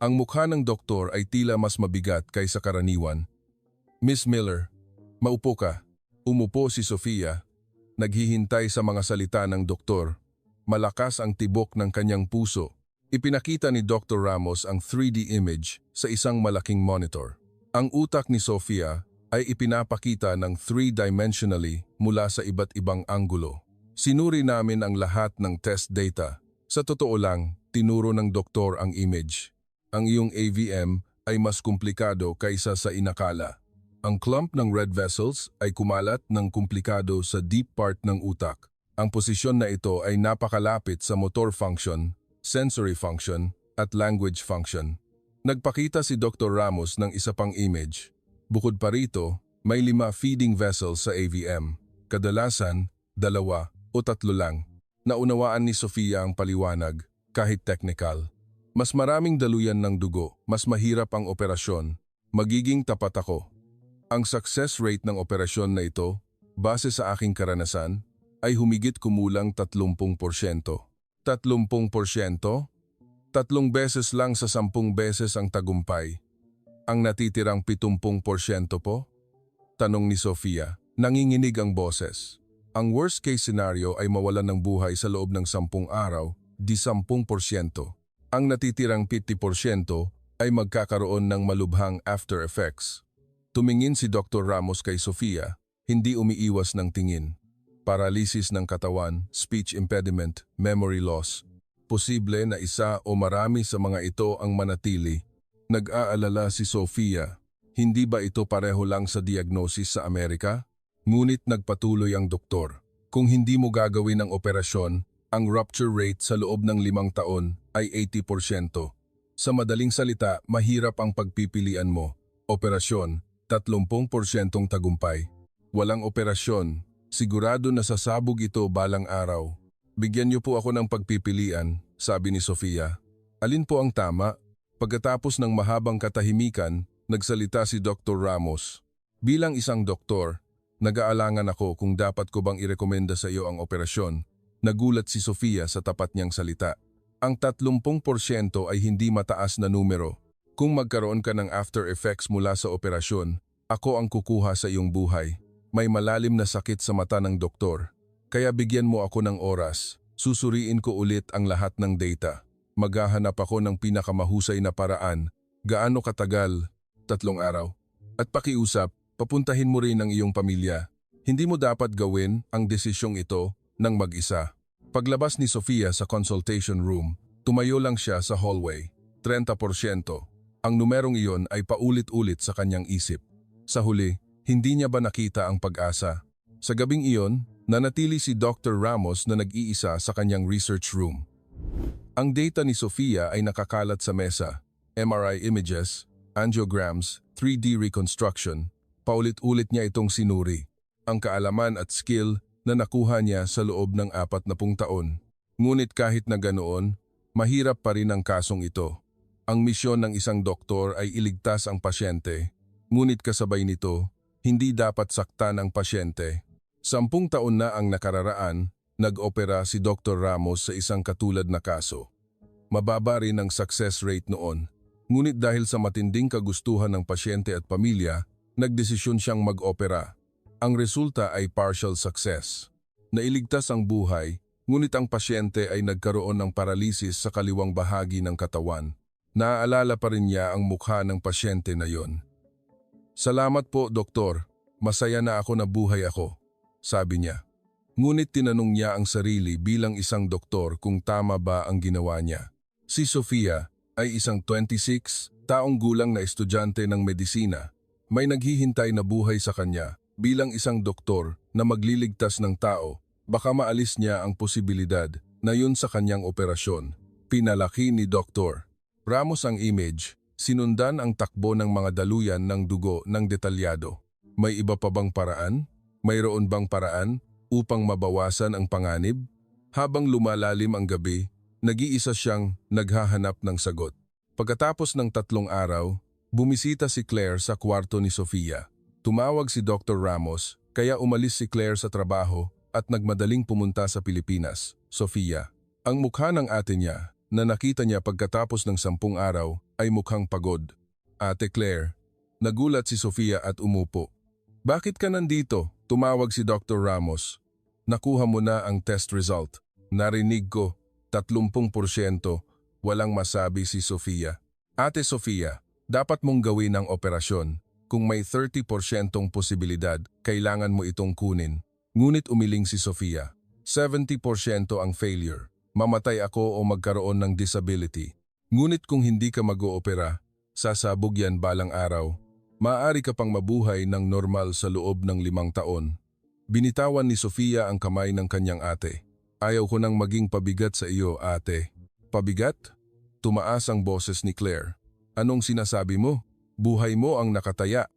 Ang mukha ng doktor ay tila mas mabigat kaysa karaniwan. Miss Miller, maupo ka. Umupo si Sofia. Naghihintay sa mga salita ng doktor. Malakas ang tibok ng kanyang puso. Ipinakita ni Dr. Ramos ang 3D image sa isang malaking monitor. Ang utak ni Sofia ay ipinapakita ng 3-dimensionally mula sa iba't ibang anggulo. Sinuri namin ang lahat ng test data. Sa totoo lang, tinuro ng doktor ang image. Ang iyong AVM ay mas komplikado kaysa sa inakala. Ang clump ng red vessels ay kumalat ng komplikado sa deep part ng utak. Ang posisyon na ito ay napakalapit sa motor function, sensory function, at language function. Nagpakita si Dr. Ramos ng isa pang image. Bukod pa rito, may 5 feeding vessels sa AVM. Kadalasan, 2 o 3 lang. Naunawaan ni Sofia ang paliwanag, kahit technical. Mas maraming daluyan ng dugo, mas mahirap ang operasyon. Magiging tapat ako. Ang success rate ng operasyon na ito, base sa aking karanasan, ay humigit kumulang 30%. 30%? 3 beses lang sa 10 beses ang tagumpay. Ang natitirang 70% po? Tanong ni Sofia. Nanginginig ang boses. Ang worst case scenario ay mawalan ng buhay sa loob ng 10 araw, di 10%. Ang natitirang 50% ay magkakaroon ng malubhang after effects. Tumingin si Dr. Ramos kay Sofia, hindi umiiwas ng tingin. Paralysis ng katawan, speech impediment, memory loss. Posible na isa o marami sa mga ito ang manatili. Nag-aalala si Sofia. Hindi ba ito pareho lang sa diagnosis sa Amerika? Ngunit nagpatuloy ang doktor. Kung hindi mo gagawin ang operasyon, ang rupture rate sa loob ng 5 taon ay 80%. Sa madaling salita, mahirap ang pagpipilian mo. Operasyon, 30% tagumpay. Walang operasyon, sigurado na sasabog ito balang araw. Bigyan niyo po ako ng pagpipilian, sabi ni Sofia. Alin po ang tama? Pagkatapos ng mahabang katahimikan, nagsalita si Dr. Ramos. Bilang isang doktor, nag-aalangan ako kung dapat ko bang irekomenda sa iyo ang operasyon. Nagulat si Sofia sa tapat niyang salita. Ang 30% ay hindi mataas na numero. Kung magkaroon ka ng after effects mula sa operasyon, ako ang kukuha sa iyong buhay. May malalim na sakit sa mata ng doktor. Kaya bigyan mo ako ng oras. Susuriin ko ulit ang lahat ng data. Maghahanap ako ng pinakamahusay na paraan. Gaano katagal? 3 araw. At pakiusap, papuntahin mo rin ang iyong pamilya. Hindi mo dapat gawin ang desisyong ito ng mag-isa. Paglabas ni Sofia sa consultation room, tumayo lang siya sa hallway. 30%. Ang numerong iyon ay paulit-ulit sa kanyang isip. Sa huli, hindi niya ba nakita ang pag-asa? Sa gabing iyon, nanatili si Dr. Ramos na nag-iisa sa kanyang research room. Ang data ni Sofia ay nakakalat sa mesa. MRI images, angiograms, 3D reconstruction. Paulit-ulit niya itong sinuri. Ang kaalaman at skill na nakuha niya sa loob ng 40 taon. Ngunit kahit na ganoon, mahirap pa rin ang kasong ito. Ang misyon ng isang doktor ay iligtas ang pasyente. Ngunit kasabay nito, hindi dapat saktan ang pasyente. 10 taon na ang nakararaan, nag-opera si Dr. Ramos sa isang katulad na kaso. Mababa rin ang success rate noon. Ngunit dahil sa matinding kagustuhan ng pasyente at pamilya, nagdesisyon siyang mag-opera. Ang resulta ay partial success. Nailigtas ang buhay, ngunit ang pasyente ay nagkaroon ng paralysis sa kaliwang bahagi ng katawan. Naaalala pa rin niya ang mukha ng pasyente na yon. Salamat po, doktor. Masaya na ako na buhay ako, sabi niya. Ngunit tinanong niya ang sarili bilang isang doktor kung tama ba ang ginawa niya. Si Sofia ay isang 26 taong gulang na estudyante ng medisina. May naghihintay na buhay sa kanya. Bilang isang doktor na magliligtas ng tao, baka maalis niya ang posibilidad na yun sa kanyang operasyon. Pinalaki ni Dr. Ramos ang image, sinundan ang takbo ng mga daluyan ng dugo ng detalyado. May iba pa bang paraan? Mayroon bang paraan upang mabawasan ang panganib? Habang lumalalim ang gabi, nag-iisa siyang naghahanap ng sagot. Pagkatapos ng 3 araw, bumisita si Claire sa kwarto ni Sofia. Tumawag si Dr. Ramos, kaya umalis si Claire sa trabaho at nagmadaling pumunta sa Pilipinas. Sofia, ang mukha ng ate niya na nakita niya pagkatapos ng 10 araw ay mukhang pagod. Ate Claire, nagulat si Sofia at umupo. Bakit ka nandito? Tumawag si Dr. Ramos. Nakuha mo na ang test result. Narinig ko, 30%, walang masabi si Sofia. Ate Sofia, dapat mong gawin ang operasyon. Kung may 30% posibilidad, kailangan mo itong kunin. Ngunit umiling si Sofia. 70% ang failure. Mamatay ako o magkaroon ng disability. Ngunit kung hindi ka mag-oopera, sasabog yan balang araw. Maaari ka pang mabuhay ng normal sa loob ng 5 taon. Binitawan ni Sofia ang kamay ng kanyang ate. Ayaw ko nang maging pabigat sa iyo, ate. Pabigat? Tumaas ang boses ni Claire. Anong sinasabi mo? Buhay mo ang nakataya.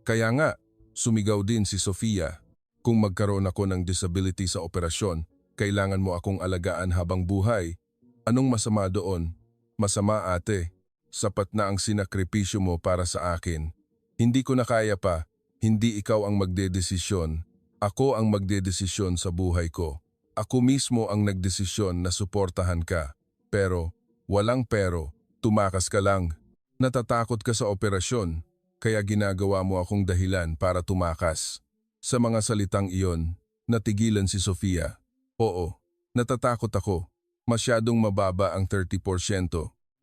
Kaya nga, sumigaw din si Sofia. Kung magkaroon ako ng disability sa operasyon, kailangan mo akong alagaan habang buhay. Anong masama doon? Masama, ate. Sapat na ang sinakripisyo mo para sa akin. Hindi ko na kaya pa. Hindi ikaw ang magdedesisyon. Ako ang magdedesisyon sa buhay ko. Ako mismo ang nagdesisyon na suportahan ka. Pero, walang pero, tumakas ka lang. Natatakot ka sa operasyon, kaya ginagawa mo akong dahilan para tumakas. Sa mga salitang iyon, natigilan si Sofia. Oo, natatakot ako. Masyadong mababa ang 30%.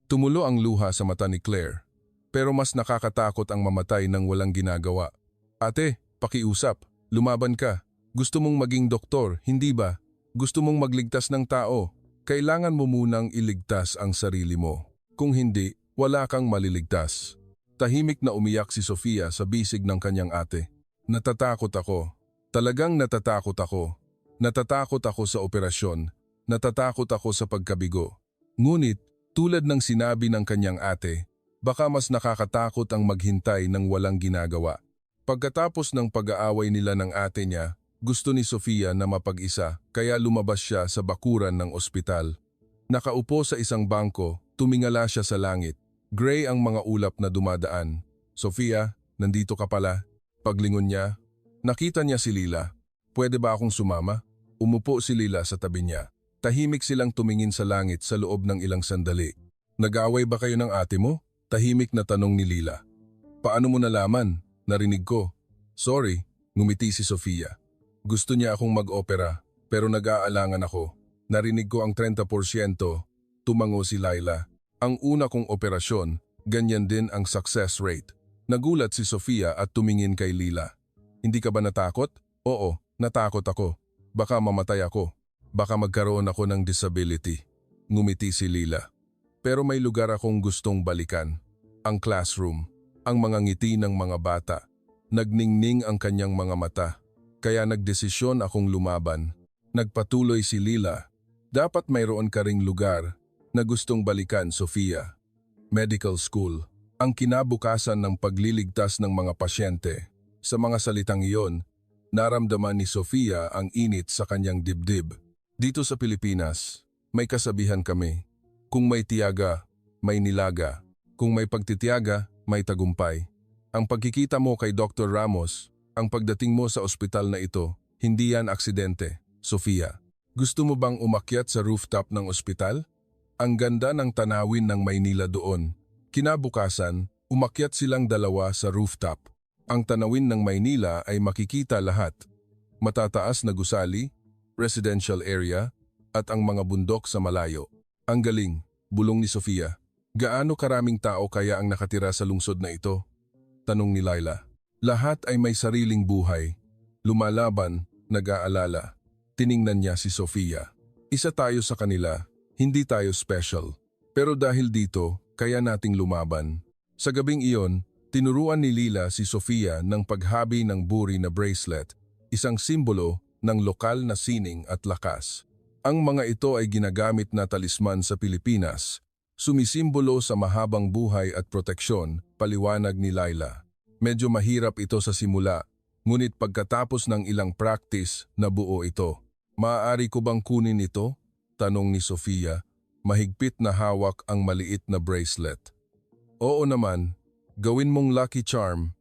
Tumulo ang luha sa mata ni Claire. Pero mas nakakatakot ang mamatay nang walang ginagawa. Ate, pakiusap. Lumaban ka. Gusto mong maging doktor, hindi ba? Gusto mong magligtas ng tao. Kailangan mo munang iligtas ang sarili mo. Kung hindi, wala kang maliligtas. Tahimik na umiyak si Sofia sa bisig ng kanyang ate. Natatakot ako. Talagang natatakot ako. Natatakot ako sa operasyon. Natatakot ako sa pagkabigo. Ngunit, tulad ng sinabi ng kanyang ate, baka mas nakakatakot ang maghintay ng walang ginagawa. Pagkatapos ng pag-aaway nila ng ate niya, gusto ni Sofia na mapag-isa kaya lumabas siya sa bakuran ng ospital. Nakaupo sa isang bangko, tumingala siya sa langit. Gray ang mga ulap na dumadaan. Sofia, nandito ka pala. Paglingon niya, nakita niya si Lila. Pwede ba akong sumama? Umupo si Lila sa tabi niya. Tahimik silang tumingin sa langit sa loob ng ilang sandali. Nag-aaway ba kayo ng ate mo? Tahimik na tanong ni Lila. Paano mo nalaman? Narinig ko. Sorry, ngumiti si Sofia. Gusto niya akong mag-opera, pero nag-aalangan ako. Narinig ko ang 30%, tumango si Laila. Ang una kong operasyon, ganyan din ang success rate. Nagulat si Sofia at tumingin kay Lila. Hindi ka ba natakot? Oo, natakot ako. Baka mamatay ako. Baka magkaroon ako ng disability. Ngumiti si Lila. Pero may lugar akong gustong balikan. Ang classroom. Ang mga ngiti ng mga bata. Nagningning ang kanyang mga mata. Kaya nagdesisyon akong lumaban. Nagpatuloy si Lila. Dapat mayroon ka ring lugar na gustong balikan, Sofia. Medical school. Ang kinabukasan ng pagliligtas ng mga pasyente. Sa mga salitang iyon, naramdaman ni Sofia ang init sa kanyang dibdib. Dito sa Pilipinas, may kasabihan kami. Kung may tiyaga, may nilaga. Kung may pagtitiyaga, may tagumpay. Ang pagkikita mo kay Dr. Ramos, ang pagdating mo sa ospital na ito, hindi yan aksidente. Sofia, gusto mo bang umakyat sa rooftop ng ospital? Ang ganda ng tanawin ng Maynila doon. Kinabukasan, umakyat silang dalawa sa rooftop. Ang tanawin ng Maynila ay makikita lahat. Matataas na gusali, residential area, at ang mga bundok sa malayo. Ang galing, bulong ni Sofia. Gaano karaming tao kaya ang nakatira sa lungsod na ito? Tanong ni Laila. Lahat ay may sariling buhay. Lumalaban, nag-aalala. Tiningnan niya si Sofia. Isa tayo sa kanila, hindi tayo special. Pero dahil dito, kaya nating lumaban. Sa gabing iyon, tinuruan ni Lila si Sofia ng paghabi ng buri na bracelet, isang simbolo ng lokal na sining at lakas. Ang mga ito ay ginagamit na talisman sa Pilipinas, sumisimbolo sa mahabang buhay at proteksyon, paliwanag ni Laila. Medyo mahirap ito sa simula, ngunit pagkatapos ng ilang practice, nabuo ito. Maaari ko bang kunin ito? Tanong ni Sofia, mahigpit na hawak ang maliit na bracelet. Oo naman, gawin mong lucky charm.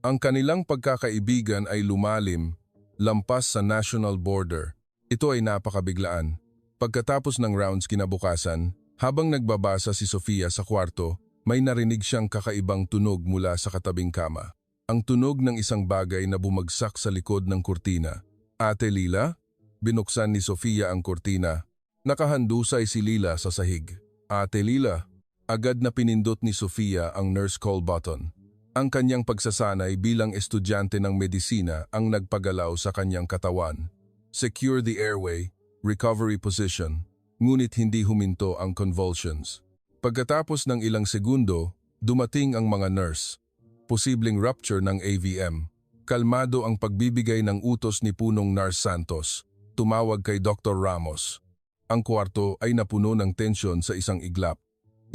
Ang kanilang pagkakaibigan ay lumalim, lampas sa national border. Ito ay napakabiglaan. Pagkatapos ng rounds kinabukasan, habang nagbabasa si Sofia sa kwarto, may narinig siyang kakaibang tunog mula sa katabing kama. Ang tunog ng isang bagay na bumagsak sa likod ng kurtina. Ate Lila? Binuksan ni Sofia ang kurtina. Nakahandusay si Lila sa sahig. Ate Lila? Agad na pinindot ni Sofia ang nurse call button. Ang kanyang pagsasanay bilang estudyante ng medisina ang nagpagalaw sa kanyang katawan. Secure the airway, recovery position, ngunit hindi huminto ang convulsions. Pagkatapos ng ilang segundo, dumating ang mga nurse. Posibleng rupture ng AVM. Kalmado ang pagbibigay ng utos ni Punong Nurse Santos. Tumawag kay Dr. Ramos. Ang kwarto ay napuno ng tensyon sa isang iglap.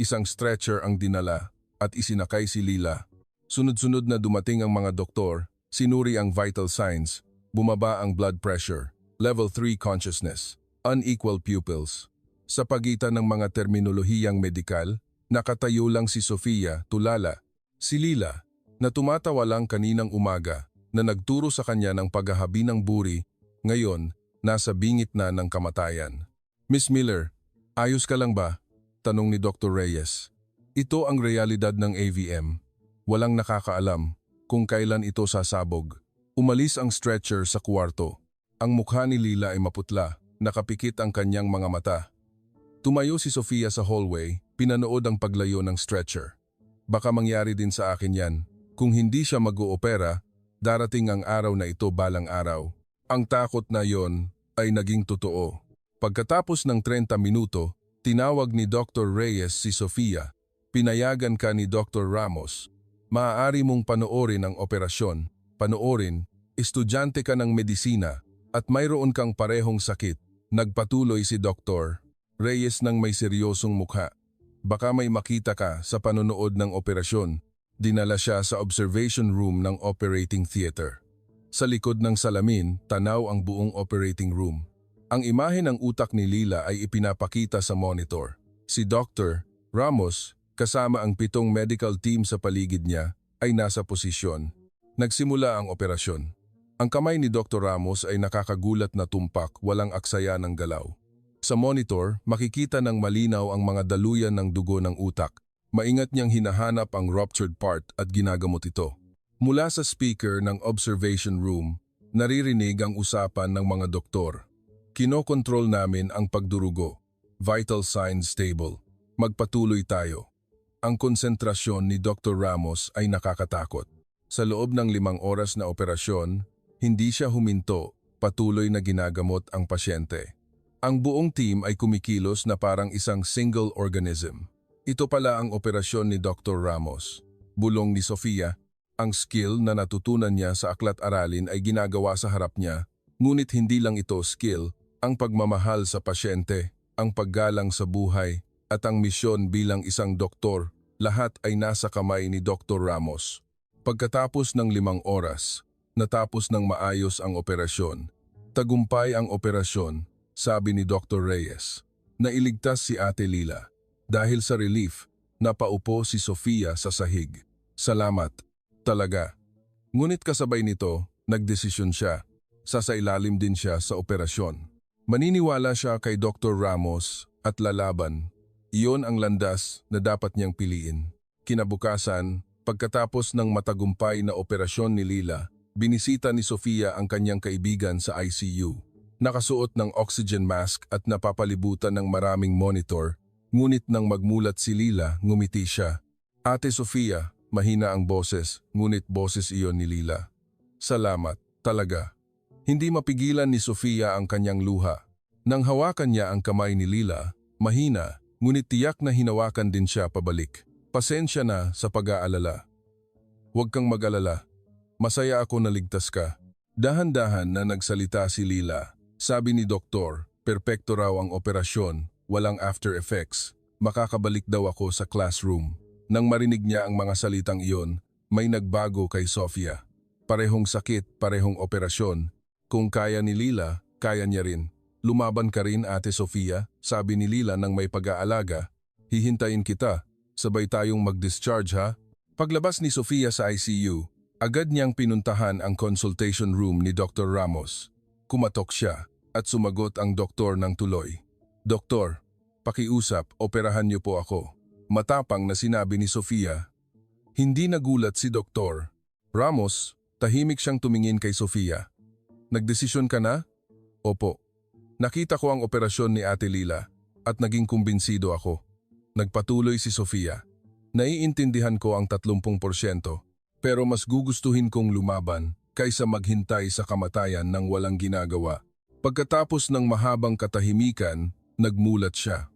Isang stretcher ang dinala at isinakay si Lila. Sunod-sunod na dumating ang mga doktor, sinuri ang vital signs, bumaba ang blood pressure, level 3 consciousness, unequal pupils. Sa pagitan ng mga terminolohiyang medikal, nakatayo lang si Sofia, tulala. Si Lila, na tumatawa lang kaninang umaga, na nagturo sa kanya ng paghahabi ng buri, ngayon, nasa bingit na ng kamatayan. Miss Miller, ayos ka lang ba? Tanong ni Dr. Reyes. Ito ang realidad ng AVM. Walang nakakaalam kung kailan ito sasabog. Umalis ang stretcher sa kwarto. Ang mukha ni Lila ay maputla, nakapikit ang kanyang mga mata. Tumayo si Sofia sa hallway, pinanood ang paglayo ng stretcher. Baka mangyari din sa akin yan. Kung hindi siya mag-oopera, darating ang araw na ito balang araw. Ang takot na yon ay naging totoo. Pagkatapos ng 30 minuto, tinawag ni Dr. Reyes si Sofia. Pinayagan ka ni Dr. Ramos. Maaari mong panoorin ang operasyon. Panoorin, estudyante ka ng medisina at mayroon kang parehong sakit. Nagpatuloy si Dr. Reyes ng may seryosong mukha. Baka may makita ka sa panonood ng operasyon. Dinala siya sa observation room ng operating theater. Sa likod ng salamin, tanaw ang buong operating room. Ang imahe ng utak ni Lila ay ipinapakita sa monitor. Si Dr. Ramos, kasama ang 7 medical team sa paligid niya, ay nasa posisyon. Nagsimula ang operasyon. Ang kamay ni Dr. Ramos ay nakakagulat na tumpak, walang aksaya ng galaw. Sa monitor, makikita ng malinaw ang mga daluyan ng dugo ng utak. Maingat niyang hinahanap ang ruptured part at ginagamot ito. Mula sa speaker ng observation room, naririnig ang usapan ng mga doktor. Kinokontrol namin ang pagdurugo. Vital signs stable. Magpatuloy tayo. Ang konsentrasyon ni Dr. Ramos ay nakakatakot. Sa loob ng 5 oras na operasyon, hindi siya huminto, patuloy na ginagamot ang pasyente. Ang buong team ay kumikilos na parang isang single organism. Ito pala ang operasyon ni Dr. Ramos. Bulong ni Sofia, ang skill na natutunan niya sa aklat-aralin ay ginagawa sa harap niya, ngunit hindi lang ito skill, ang pagmamahal sa pasyente, ang paggalang sa buhay, at ang misyon bilang isang doktor, lahat ay nasa kamay ni Dr. Ramos. Pagkatapos ng 5 oras, natapos ng maayos ang operasyon. Tagumpay ang operasyon, sabi ni Dr. Reyes. Nailigtas si Ate Lila. Dahil sa relief, napaupo si Sofia sa sahig. Salamat, talaga. Ngunit kasabay nito, nagdesisyon siya. Sasailalim din siya sa operasyon. Maniniwala siya kay Dr. Ramos at lalaban. Iyon ang landas na dapat niyang piliin. Kinabukasan, pagkatapos ng matagumpay na operasyon ni Lila, binisita ni Sofia ang kanyang kaibigan sa ICU. Nakasuot ng oxygen mask at napapalibutan ng maraming monitor, ngunit nang magmulat si Lila, ngumiti siya. Ate Sofia, mahina ang boses, ngunit boses iyon ni Lila. Salamat, talaga. Hindi mapigilan ni Sofia ang kanyang luha. Nang hawakan niya ang kamay ni Lila, mahina, ngunit tiyak na hinawakan din siya pabalik. Pasensya na sa pag-aalala. Huwag kang mag-alala. Masaya ako na ligtas ka. Dahan-dahan na nagsalita si Lila. Sabi ni Doktor, perpekto raw ang operasyon, walang after effects. Makakabalik daw ako sa classroom. Nang marinig niya ang mga salitang iyon, may nagbago kay Sofia. Parehong sakit, parehong operasyon. Kung kaya ni Lila, kaya niya rin. Lumaban ka rin, Ate Sofia, sabi ni Lila nang may pag-aalaga. Hihintayin kita, sabay tayong mag-discharge ha. Paglabas ni Sofia sa ICU, agad niyang pinuntahan ang consultation room ni Dr. Ramos. Kumatok siya at sumagot ang doktor ng tuloy. Doktor, pakiusap, operahan niyo po ako. Matapang na sinabi ni Sofia. Hindi nagulat si Dr. Ramos, tahimik siyang tumingin kay Sofia. Nagdesisyon ka na? Opo. Nakita ko ang operasyon ni Ate Lila at naging kumbinsido ako. Nagpatuloy si Sofia. Naiintindihan ko ang 30%, pero mas gugustuhin kong lumaban kaysa maghintay sa kamatayan ng walang ginagawa. Pagkatapos ng mahabang katahimikan, nagmulat siya.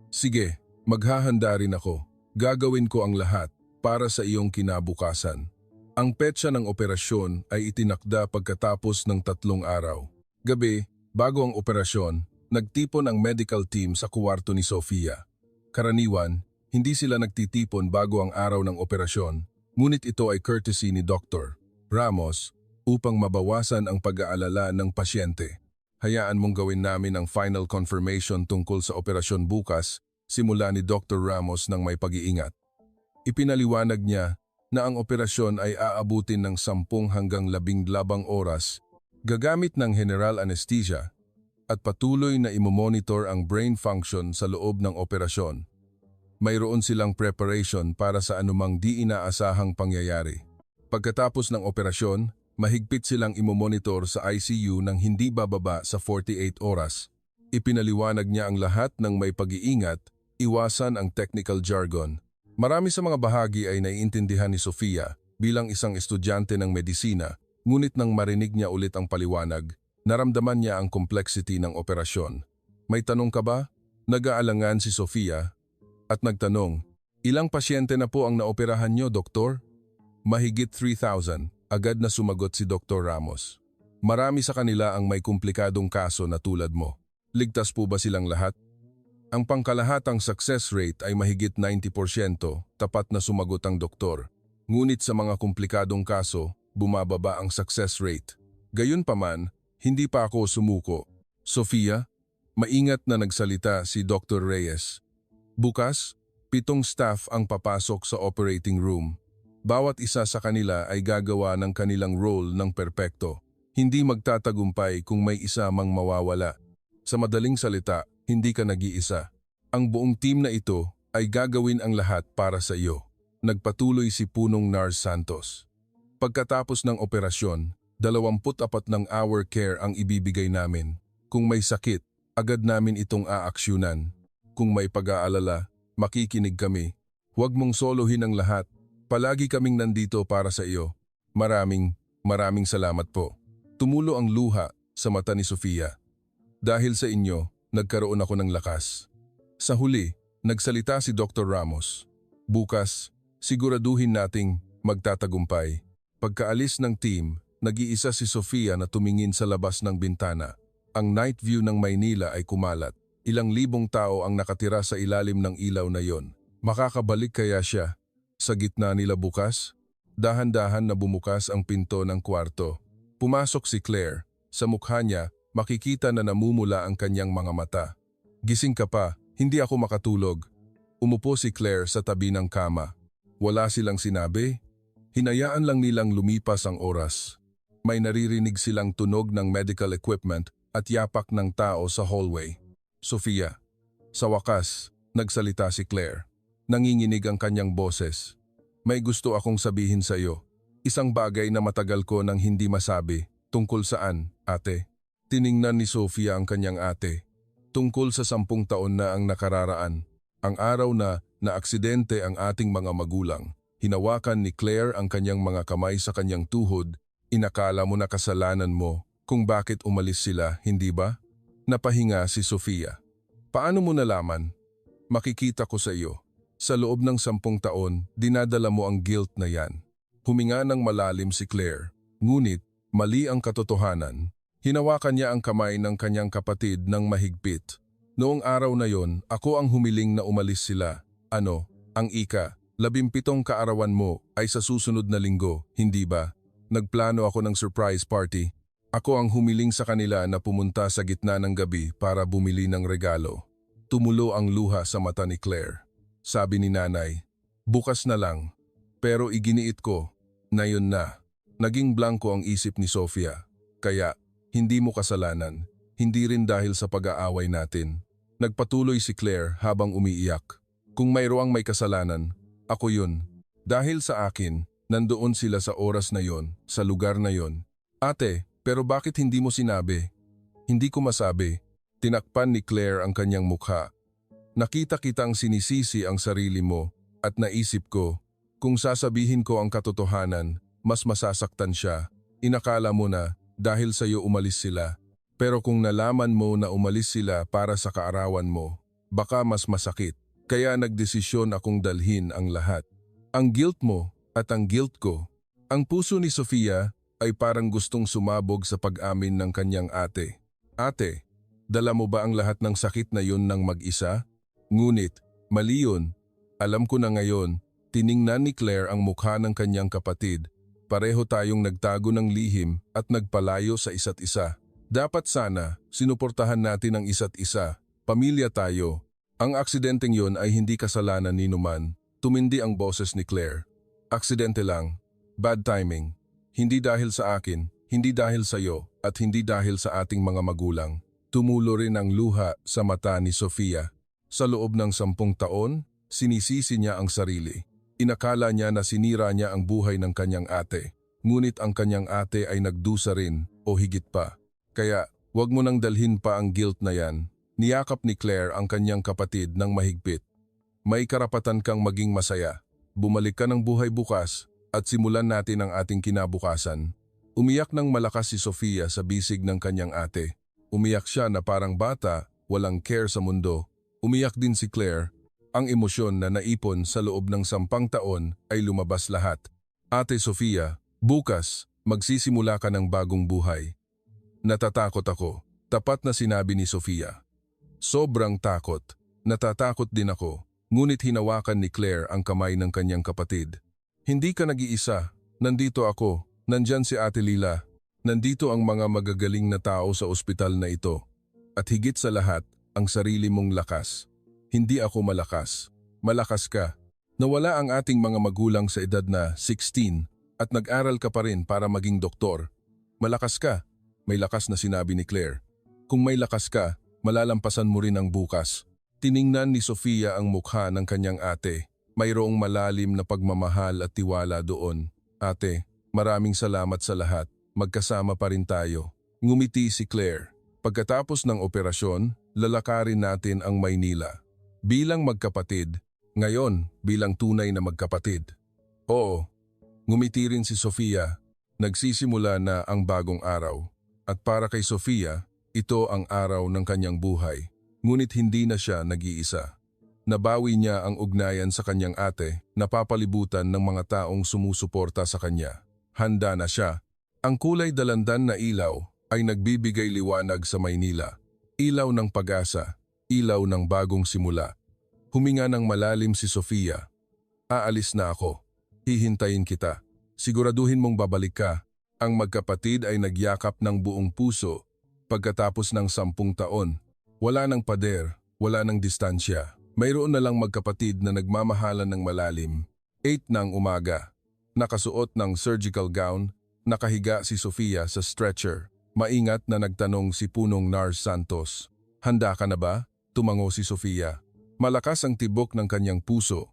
Sige, maghahanda rin ako. Gagawin ko ang lahat para sa iyong kinabukasan. Ang petsa ng operasyon ay itinakda pagkatapos ng 3 araw. Gabi, bago ang operasyon, nagtipon ang medical team sa kuwarto ni Sofia. Karaniwan, hindi sila nagtitipon bago ang araw ng operasyon, ngunit ito ay courtesy ni Dr. Ramos upang mabawasan ang pag-aalala ng pasyente. Hayaan mong gawin namin ang final confirmation tungkol sa operasyon bukas, simula ni Dr. Ramos ng may pag-iingat. Ipinaliwanag niya na ang operasyon ay aabutin ng 10 hanggang 12 oras, gagamit ng general anesthesia, at patuloy na imomonitor ang brain function sa loob ng operasyon. Mayroon silang preparation para sa anumang di inaasahang pangyayari. Pagkatapos ng operasyon, mahigpit silang imomonitor sa ICU ng hindi bababa sa 48 oras. Ipinaliwanag niya ang lahat ng may pag-iingat, iwasan ang technical jargon. Marami sa mga bahagi ay naiintindihan ni Sofia bilang isang estudyante ng medisina, ngunit nang marinig niya ulit ang paliwanag, naramdaman niya ang complexity ng operasyon. May tanong ka ba? Nag-aalangan si Sofia at nagtanong, ilang pasyente na po ang naoperahan nyo, doktor? Mahigit 3,000, agad na sumagot si Dr. Ramos. Marami sa kanila ang may komplikadong kaso na tulad mo. Ligtas po ba silang lahat? Ang pangkalahatang success rate ay mahigit 90%, tapat na sumagot ang doktor. Ngunit sa mga komplikadong kaso, bumababa ang success rate. Gayunpaman, hindi pa ako sumuko. Sofia, maingat na nagsalita si Dr. Reyes. Bukas, 7 staff ang papasok sa operating room. Bawat isa sa kanila ay gagawa ng kanilang role ng perpekto. Hindi magtatagumpay kung may isa mang mawawala. Sa madaling salita, hindi ka nag-iisa. Ang buong team na ito ay gagawin ang lahat para sa iyo. Nagpatuloy si Punong Nars Santos. Pagkatapos ng operasyon, 24 ng hour care ang ibibigay namin. Kung may sakit, agad namin itong aaksyonan. Kung may pag-aalala, makikinig kami. Huwag mong solohin ang lahat. Palagi kaming nandito para sa iyo. Maraming salamat po. Tumulo ang luha sa mata ni Sofia. Dahil sa inyo, nagkaroon ako ng lakas. Sa huli, nagsalita si Dr. Ramos. Bukas, siguraduhin nating magtatagumpay. Pagkaalis ng team, nag-iisa si Sofia na tumingin sa labas ng bintana. Ang night view ng Maynila ay kumalat. Ilang libong tao ang nakatira sa ilalim ng ilaw na yon. Makakabalik kaya siya? Sa gitna nila bukas, dahan-dahan na bumukas ang pinto ng kwarto. Pumasok si Claire. Sa mukha niya, makikita na namumula ang kanyang mga mata. Gising ka pa, hindi ako makatulog. Umupo si Claire sa tabi ng kama. Wala silang sinabi. Hinayaan lang nilang lumipas ang oras. May naririnig silang tunog ng medical equipment at yapak ng tao sa hallway. Sofia. Sa wakas, nagsalita si Claire. Nanginginig ang kanyang boses. May gusto akong sabihin sa iyo. Isang bagay na matagal ko nang hindi masabi. Tungkol saan, ate? Tiningnan ni Sofia ang kanyang ate. Tungkol sa 10 taon na ang nakararaan. Ang araw na naaksidente ang ating mga magulang. Hinawakan ni Claire ang kanyang mga kamay sa kanyang tuhod. Inakala mo na kasalanan mo kung bakit umalis sila, hindi ba? Napahinga si Sofia. Paano mo nalaman? Makikita ko sa iyo. Sa loob ng 10 taon, dinadala mo ang guilt na yan. Huminga ng malalim si Claire. Ngunit, mali ang katotohanan. Hinawakan niya ang kamay ng kanyang kapatid ng mahigpit. Noong araw na yon, ako ang humiling na umalis sila. Ano, ang 17 kaarawan mo ay sa susunod na linggo, hindi ba? Nagplano ako ng surprise party. Ako ang humiling sa kanila na pumunta sa gitna ng gabi para bumili ng regalo. Tumulo ang luha sa mata ni Claire. Sabi ni nanay, bukas na lang. Pero iginiit ko, na yun na. Naging blanko ang isip ni Sofia. Kaya, hindi mo kasalanan. Hindi rin dahil sa pag-aaway natin. Nagpatuloy si Claire habang umiiyak. Kung mayroong may kasalanan, ako yun. Dahil sa akin, nandoon sila sa oras na yon, sa lugar na yon. Ate, pero bakit hindi mo sinabi? Hindi ko masabi. Tinakpan ni Claire ang kanyang mukha. Nakita kitang sinisisi ang sarili mo at naisip ko, kung sasabihin ko ang katotohanan, mas masasaktan siya. Inakala mo na dahil sa iyo umalis sila. Pero kung nalaman mo na umalis sila para sa kaarawan mo, baka mas masakit. Kaya nagdesisyon akong dalhin ang lahat. Ang guilt mo at ang guilt ko. Ang puso ni Sofia ay parang gustong sumabog sa pag-amin ng kanyang ate. Ate, dala mo ba ang lahat ng sakit na yun ng mag-isa? Ngunit, mali yun. Alam ko na ngayon, tiningnan ni Claire ang mukha ng kanyang kapatid. Pareho tayong nagtago ng lihim at nagpalayo sa isa't isa. Dapat sana, sinuportahan natin ang isa't isa. Pamilya tayo. Ang aksidenteng yon ay hindi kasalanan ni Numan. Tumindi ang boses ni Claire. Aksidente lang. Bad timing. Hindi dahil sa akin, hindi dahil sa iyo, at hindi dahil sa ating mga magulang. Tumulo rin ang luha sa mata ni Sofia. Sa loob ng 10 taon, sinisisi niya ang sarili. Inakala niya na sinira niya ang buhay ng kanyang ate. Ngunit ang kanyang ate ay nagdusa rin o higit pa. Kaya, wag mo nang dalhin pa ang guilt na yan. Niyakap ni Claire ang kanyang kapatid ng mahigpit. May karapatan kang maging masaya. Bumalik ka ng buhay bukas at simulan natin ang ating kinabukasan. Umiyak ng malakas si Sofia sa bisig ng kanyang ate. Umiyak siya na parang bata walang care sa mundo. Umiyak din si Claire. Ang emosyon na naipon sa loob ng 10 taon ay lumabas lahat. Ate Sofia, bukas, magsisimula ka ng bagong buhay. Natatakot ako. Tapat na sinabi ni Sofia. Sobrang takot. Natatakot din ako. Ngunit hinawakan ni Claire ang kamay ng kanyang kapatid. Hindi ka nag-iisa. Nandito ako. Nandyan si Ate Lila. Nandito ang mga magagaling na tao sa ospital na ito. At higit sa lahat, ang sarili mong lakas. Hindi ako malakas. Malakas ka. Nawala ang ating mga magulang sa edad na 16 at nag-aral ka pa rin para maging doktor. Malakas ka. May lakas na sinabi ni Claire. Kung may lakas ka, malalampasan mo rin ang bukas. Tiningnan ni Sofia ang mukha ng kanyang ate. Mayroong malalim na pagmamahal at tiwala doon. Ate, maraming salamat sa lahat. Magkasama pa rin tayo. Ngumiti si Claire. Pagkatapos ng operasyon, lalakarin natin ang Maynila. Bilang magkapatid, ngayon bilang tunay na magkapatid. Oo, ngumiti rin si Sofia. Nagsisimula na ang bagong araw. At para kay Sofia, ito ang araw ng kanyang buhay. Ngunit hindi na siya nag-iisa. Nabawi niya ang ugnayan sa kanyang ate, napapalibutan ng mga taong sumusuporta sa kanya. Handa na siya. Ang kulay dalandan na ilaw ay nagbibigay liwanag sa Maynila. Ilaw ng pag-asa, ilaw ng bagong simula. Huminga ng malalim si Sofia. Aalis na ako. Hihintayin kita. Siguraduhin mong babalik ka. Ang magkapatid ay nagyakap ng buong puso. Pagkatapos ng 10 taon, wala ng pader, wala ng distansya. Mayroon na lang magkapatid na nagmamahalan ng malalim. 8 ng umaga. Nakasuot ng surgical gown, nakahiga si Sofia sa stretcher. Maingat na nagtanong si Punong Nars Santos. Handa ka na ba? Tumango si Sofia. Malakas ang tibok ng kanyang puso.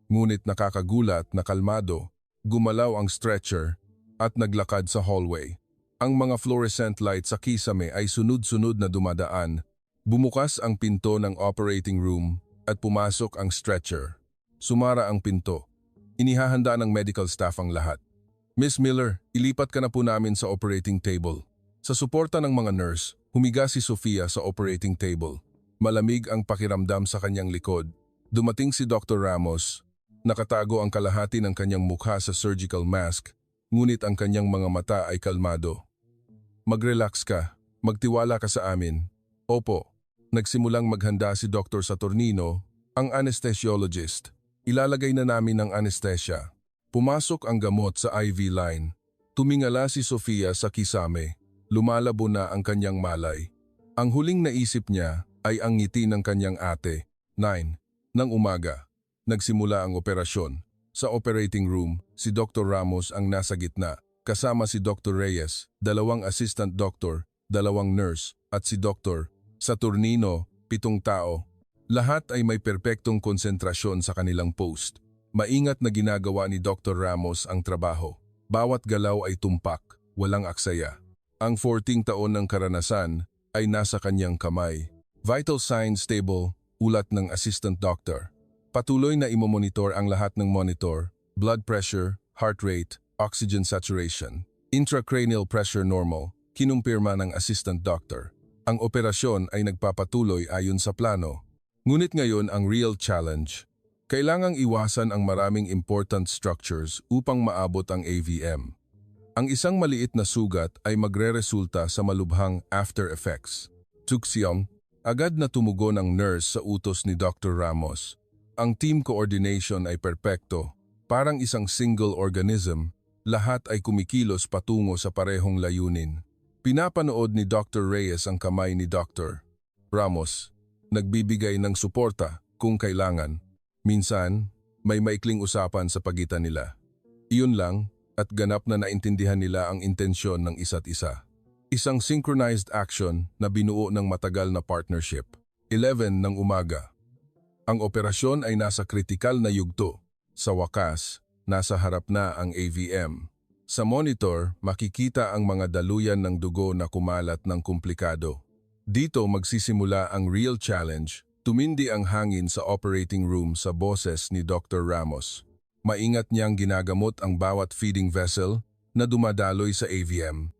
Ngunit nakakagulat na kalmado, gumalaw ang stretcher at naglakad sa hallway. Ang mga fluorescent light sa kisame ay sunod-sunod na dumadaan. Bumukas ang pinto ng operating room at pumasok ang stretcher. Sumara ang pinto. Inihahanda ng medical staff ang lahat. Miss Miller, ilipat ka na po namin sa operating table. Sa suporta ng mga nurse, humiga si Sofia sa operating table. Malamig ang pakiramdam sa kanyang likod. Dumating si Dr. Ramos. Nakatago ang kalahati ng kanyang mukha sa surgical mask, ngunit ang kanyang mga mata ay kalmado. Mag-relax ka. Magtiwala ka sa amin. Opo. Nagsimulang maghanda si Dr. Saturnino, ang anesthesiologist. Ilalagay na namin ang anesthesia. Pumasok ang gamot sa IV line. Tumingala si Sofia sa kisame. Lumalabo na ang kanyang malay. Ang huling naisip niya ay ang ngiti ng kanyang ate. 9 ng umaga. Nagsimula ang operasyon. Sa operating room, si Dr. Ramos ang nasa gitna. Kasama si Dr. Reyes, 2 assistant doctor, 2 nurse, at si Dr. Saturnino, 7 tao. Lahat ay may perpektong konsentrasyon sa kanilang post. Maingat na ginagawa ni Dr. Ramos ang trabaho. Bawat galaw ay tumpak, walang aksaya. Ang 14 taon ng karanasan ay nasa kanyang kamay. Vital signs stable, ulat ng assistant doctor. Patuloy na imomonitor ang lahat ng monitor, blood pressure, heart rate, oxygen saturation. Intracranial pressure normal, kinumpirma ng assistant doctor. Ang operasyon ay nagpapatuloy ayon sa plano. Ngunit ngayon ang real challenge. Kailangang iwasan ang maraming important structures upang maabot ang AVM. Ang isang maliit na sugat ay magreresulta sa malubhang after effects. Tuksiyong, agad na tumugon ang nurse sa utos ni Dr. Ramos. Ang team coordination ay perpekto. Parang isang single organism, lahat ay kumikilos patungo sa parehong layunin. Pinapanood ni Dr. Reyes ang kamay ni Dr. Ramos. Nagbibigay ng suporta kung kailangan. Minsan, may maikling usapan sa pagitan nila. Iyon lang at ganap na naintindihan nila ang intensyon ng isa't isa. Isang synchronized action na binuo ng matagal na partnership. 11 ng umaga. Ang operasyon ay nasa kritikal na yugto. Sa wakas, nasa harap na ang AVM. Sa monitor, makikita ang mga daluyan ng dugo na kumalat ng komplikado. Dito magsisimula ang real challenge. Tumindi ang hangin sa operating room sa boses ni Dr. Ramos. Maingat niyang ginagamot ang bawat feeding vessel na dumadaloy sa AVM.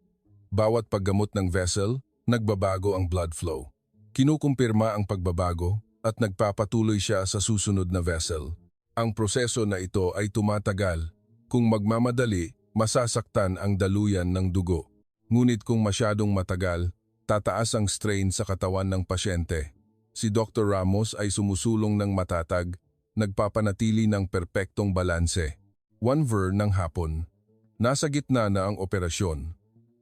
Bawat paggamot ng vessel, nagbabago ang blood flow. Kinukumpirma ang pagbabago at nagpapatuloy siya sa susunod na vessel. Ang proseso na ito ay tumatagal. Kung magmamadali, masasaktan ang daluyan ng dugo. Ngunit kung masyadong matagal, tataas ang strain sa katawan ng pasyente. Si Dr. Ramos ay sumusulong ng matatag, nagpapanatili ng perpektong balanse. 1:00 ng hapon. Nasa gitna na ang operasyon.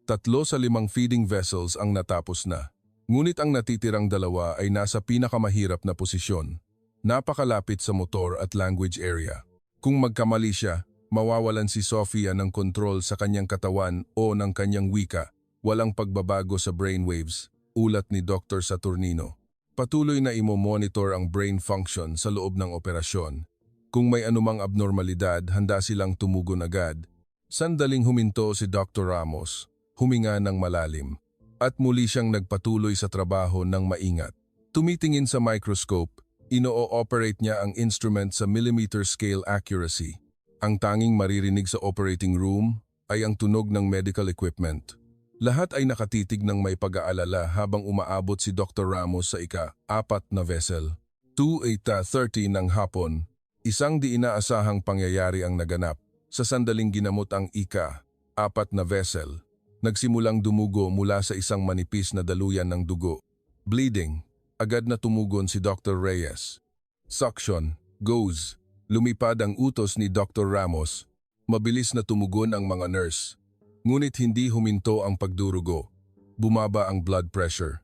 3 sa 5 feeding vessels ang natapos na. Ngunit ang natitirang 2 ay nasa pinakamahirap na posisyon. Napakalapit sa motor at language area. Kung magkamali siya, mawawalan si Sofia ng kontrol sa kanyang katawan o ng kanyang wika. Walang pagbabago sa brainwaves, ulat ni Dr. Saturnino. Patuloy na imo-monitor ang brain function sa loob ng operasyon. Kung may anumang abnormalidad, handa silang tumugon agad. Sandaling huminto si Dr. Ramos, huminga ng malalim, at muli siyang nagpatuloy sa trabaho ng maingat. Tumitingin sa microscope, ino-operate niya ang instrument sa millimeter scale accuracy. Ang tanging maririnig sa operating room ay ang tunog ng medical equipment. Lahat ay nakatitig ng may pag-aalala habang umaabot si Dr. Ramos sa ika-4 na vessel. 2:30 ng hapon, isang di inaasahang pangyayari ang naganap. Sa sandaling ginamot ang ika-4 na vessel, nagsimulang dumugo mula sa isang manipis na daluyan ng dugo. Bleeding, agad na tumugon si Dr. Reyes. Suction, goes. Lumipad ang utos ni Dr. Ramos. Mabilis na tumugon ang mga nurse. Ngunit hindi huminto ang pagdurugo. Bumaba ang blood pressure.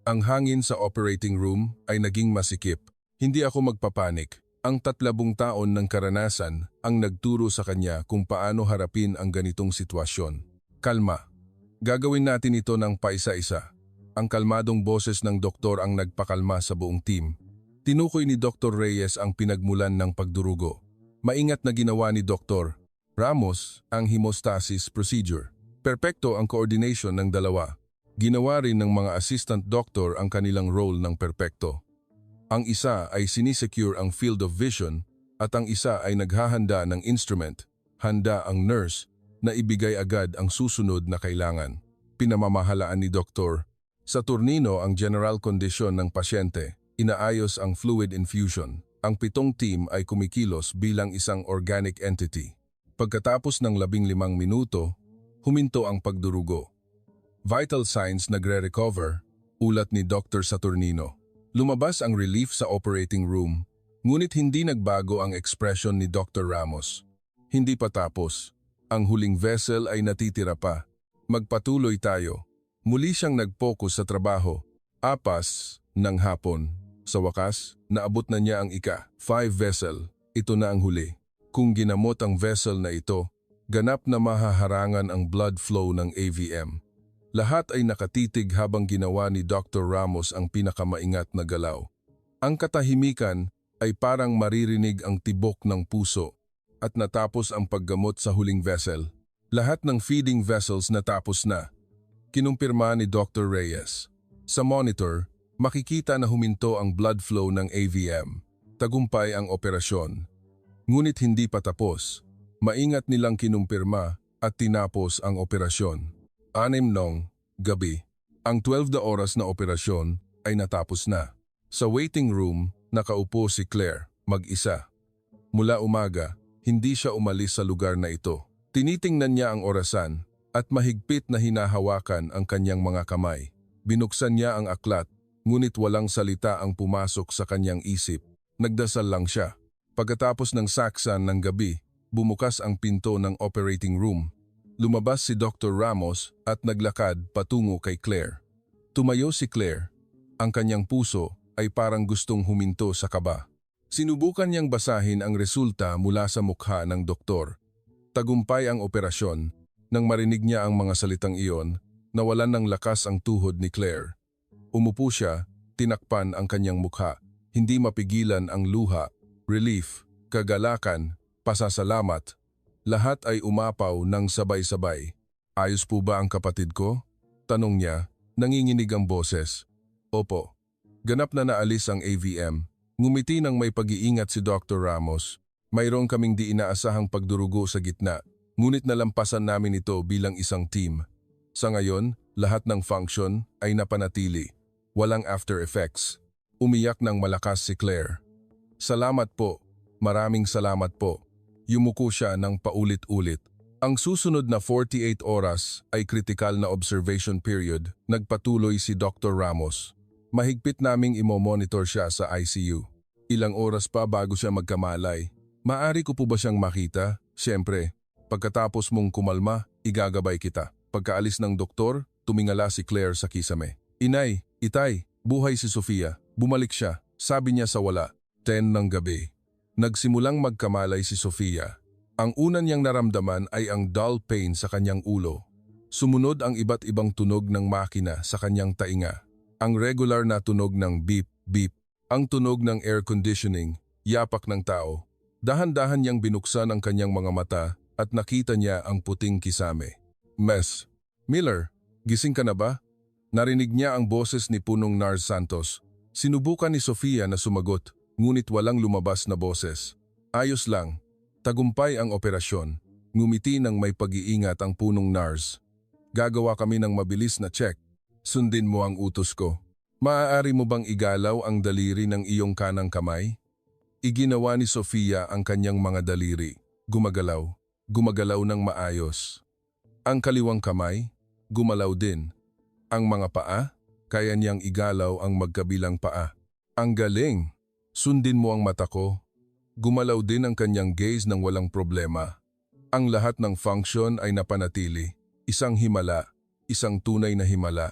Ang hangin sa operating room ay naging masikip. Hindi ako magpapanik. Ang 30 taon ng karanasan ang nagturo sa kanya kung paano harapin ang ganitong sitwasyon. Kalma. Gagawin natin ito ng paisa-isa. Ang kalmadong boses ng doktor ang nagpakalma sa buong team. Tinukoy ni Dr. Reyes ang pinagmulan ng pagdurugo. Maingat na ginawa ni Dr. Ramos ang hemostasis procedure. Perpekto ang coordination ng dalawa. Ginawa rin ng mga assistant doctor ang kanilang role ng perpekto. Ang isa ay sinisecure ang field of vision at ang isa ay naghahanda ng instrument, handa ang nurse na ibigay agad ang susunod na kailangan. Pinamamahalaan ni Dr. Saturnino ang general condition ng pasyente, inaayos ang fluid infusion. Ang 7 team ay kumikilos bilang isang organic entity. Pagkatapos ng 15 minuto, huminto ang pagdurugo. Vital signs nagre-recover, ulat ni Dr. Saturnino. Lumabas ang relief sa operating room, ngunit hindi nagbago ang ekspresyon ni Dr. Ramos. Hindi pa tapos. Ang huling vessel ay natitira pa. Magpatuloy tayo. Muli siyang nag-focus sa trabaho. 4 ng hapon. Sa wakas, naabot na niya ang ika-5 vessel. Ito na ang huli. Kung ginamot ang vessel na ito, ganap na mahaharangan ang blood flow ng AVM. Lahat ay nakatitig habang ginawa ni Dr. Ramos ang pinakamaingat na galaw. Ang katahimikan ay parang maririnig ang tibok ng puso at natapos ang paggamot sa huling vessel. Lahat ng feeding vessels natapos na. Kinumpirma ni Dr. Reyes. Sa monitor, makikita na huminto ang blood flow ng AVM. Tagumpay ang operasyon. Ngunit hindi pa tapos. Maingat nilang kinumpirma at tinapos ang operasyon. 6 nong gabi. Ang 12 na oras na operasyon ay natapos na. Sa waiting room, nakaupo si Claire, mag-isa. Mula umaga, hindi siya umalis sa lugar na ito. Tinitingnan niya ang orasan at mahigpit na hinahawakan ang kanyang mga kamay. Binuksan niya ang aklat, ngunit walang salita ang pumasok sa kanyang isip. Nagdasal lang siya. Pagkatapos ng saksan ng gabi, bumukas ang pinto ng operating room. Lumabas si Dr. Ramos at naglakad patungo kay Claire. Tumayo si Claire. Ang kanyang puso ay parang gustong huminto sa kaba. Sinubukan niyang basahin ang resulta mula sa mukha ng doktor. Tagumpay ang operasyon. Nang marinig niya ang mga salitang iyon, nawalan ng lakas ang tuhod ni Claire. Umupo siya, tinakpan ang kanyang mukha. Hindi mapigilan ang luha, relief, kagalakan, pasasalamat. Lahat ay umapaw ng sabay-sabay. Ayos po ba ang kapatid ko? Tanong niya, nanginginig ang boses. Opo. Ganap na naalis ang AVM. Ngumiti ng may pag-iingat si Dr. Ramos. Mayroon kaming di inaasahang pagdurugo sa gitna, ngunit nalampasan namin ito bilang isang team. Sa ngayon, lahat ng function ay napanatili. Walang after effects. Umiyak ng malakas si Claire. Salamat po. Maraming salamat po. Yumuko siya ng paulit-ulit. Ang susunod na 48 oras ay kritikal na observation period, nagpatuloy si Dr. Ramos. Mahigpit naming imo-monitor siya sa ICU. Ilang oras pa bago siya magkamalay. Maari ko po ba siyang makita? Siyempre, pagkatapos mong kumalma, igagabay kita. Pagkaalis ng doktor, tumingala si Claire sa kisame. Inay, itay, buhay si Sofia. Bumalik siya. Sabi niya sa wala. 10 ng gabi. Nagsimulang magkamalay si Sofia. Ang una niyang naramdaman ay ang dull pain sa kanyang ulo. Sumunod ang iba't ibang tunog ng makina sa kanyang tainga. Ang regular na tunog ng beep, beep. Ang tunog ng air conditioning, yapak ng tao. Dahan-dahan niyang binuksan ang kanyang mga mata at nakita niya ang puting kisame. Miss Miller, gising ka na ba? Narinig niya ang boses ni Punong Nars Santos. Sinubukan ni Sofia na sumagot, ngunit walang lumabas na boses. Ayos lang. Tagumpay ang operasyon. Ngumiti ng may pag-iingat ang Punong Nars. Gagawa kami ng mabilis na check. Sundin mo ang utos ko. Maaari mo bang igalaw ang daliri ng iyong kanang kamay? Iginawa ni Sofia ang kanyang mga daliri. Gumagalaw. Gumagalaw ng maayos. Ang kaliwang kamay, gumalaw din. Ang mga paa, kaya niyang igalaw ang magkabilang paa. Ang galing! Sundin mo ang mata ko. Gumalaw din ang kanyang gaze ng walang problema. Ang lahat ng function ay napanatili. Isang himala, isang tunay na himala.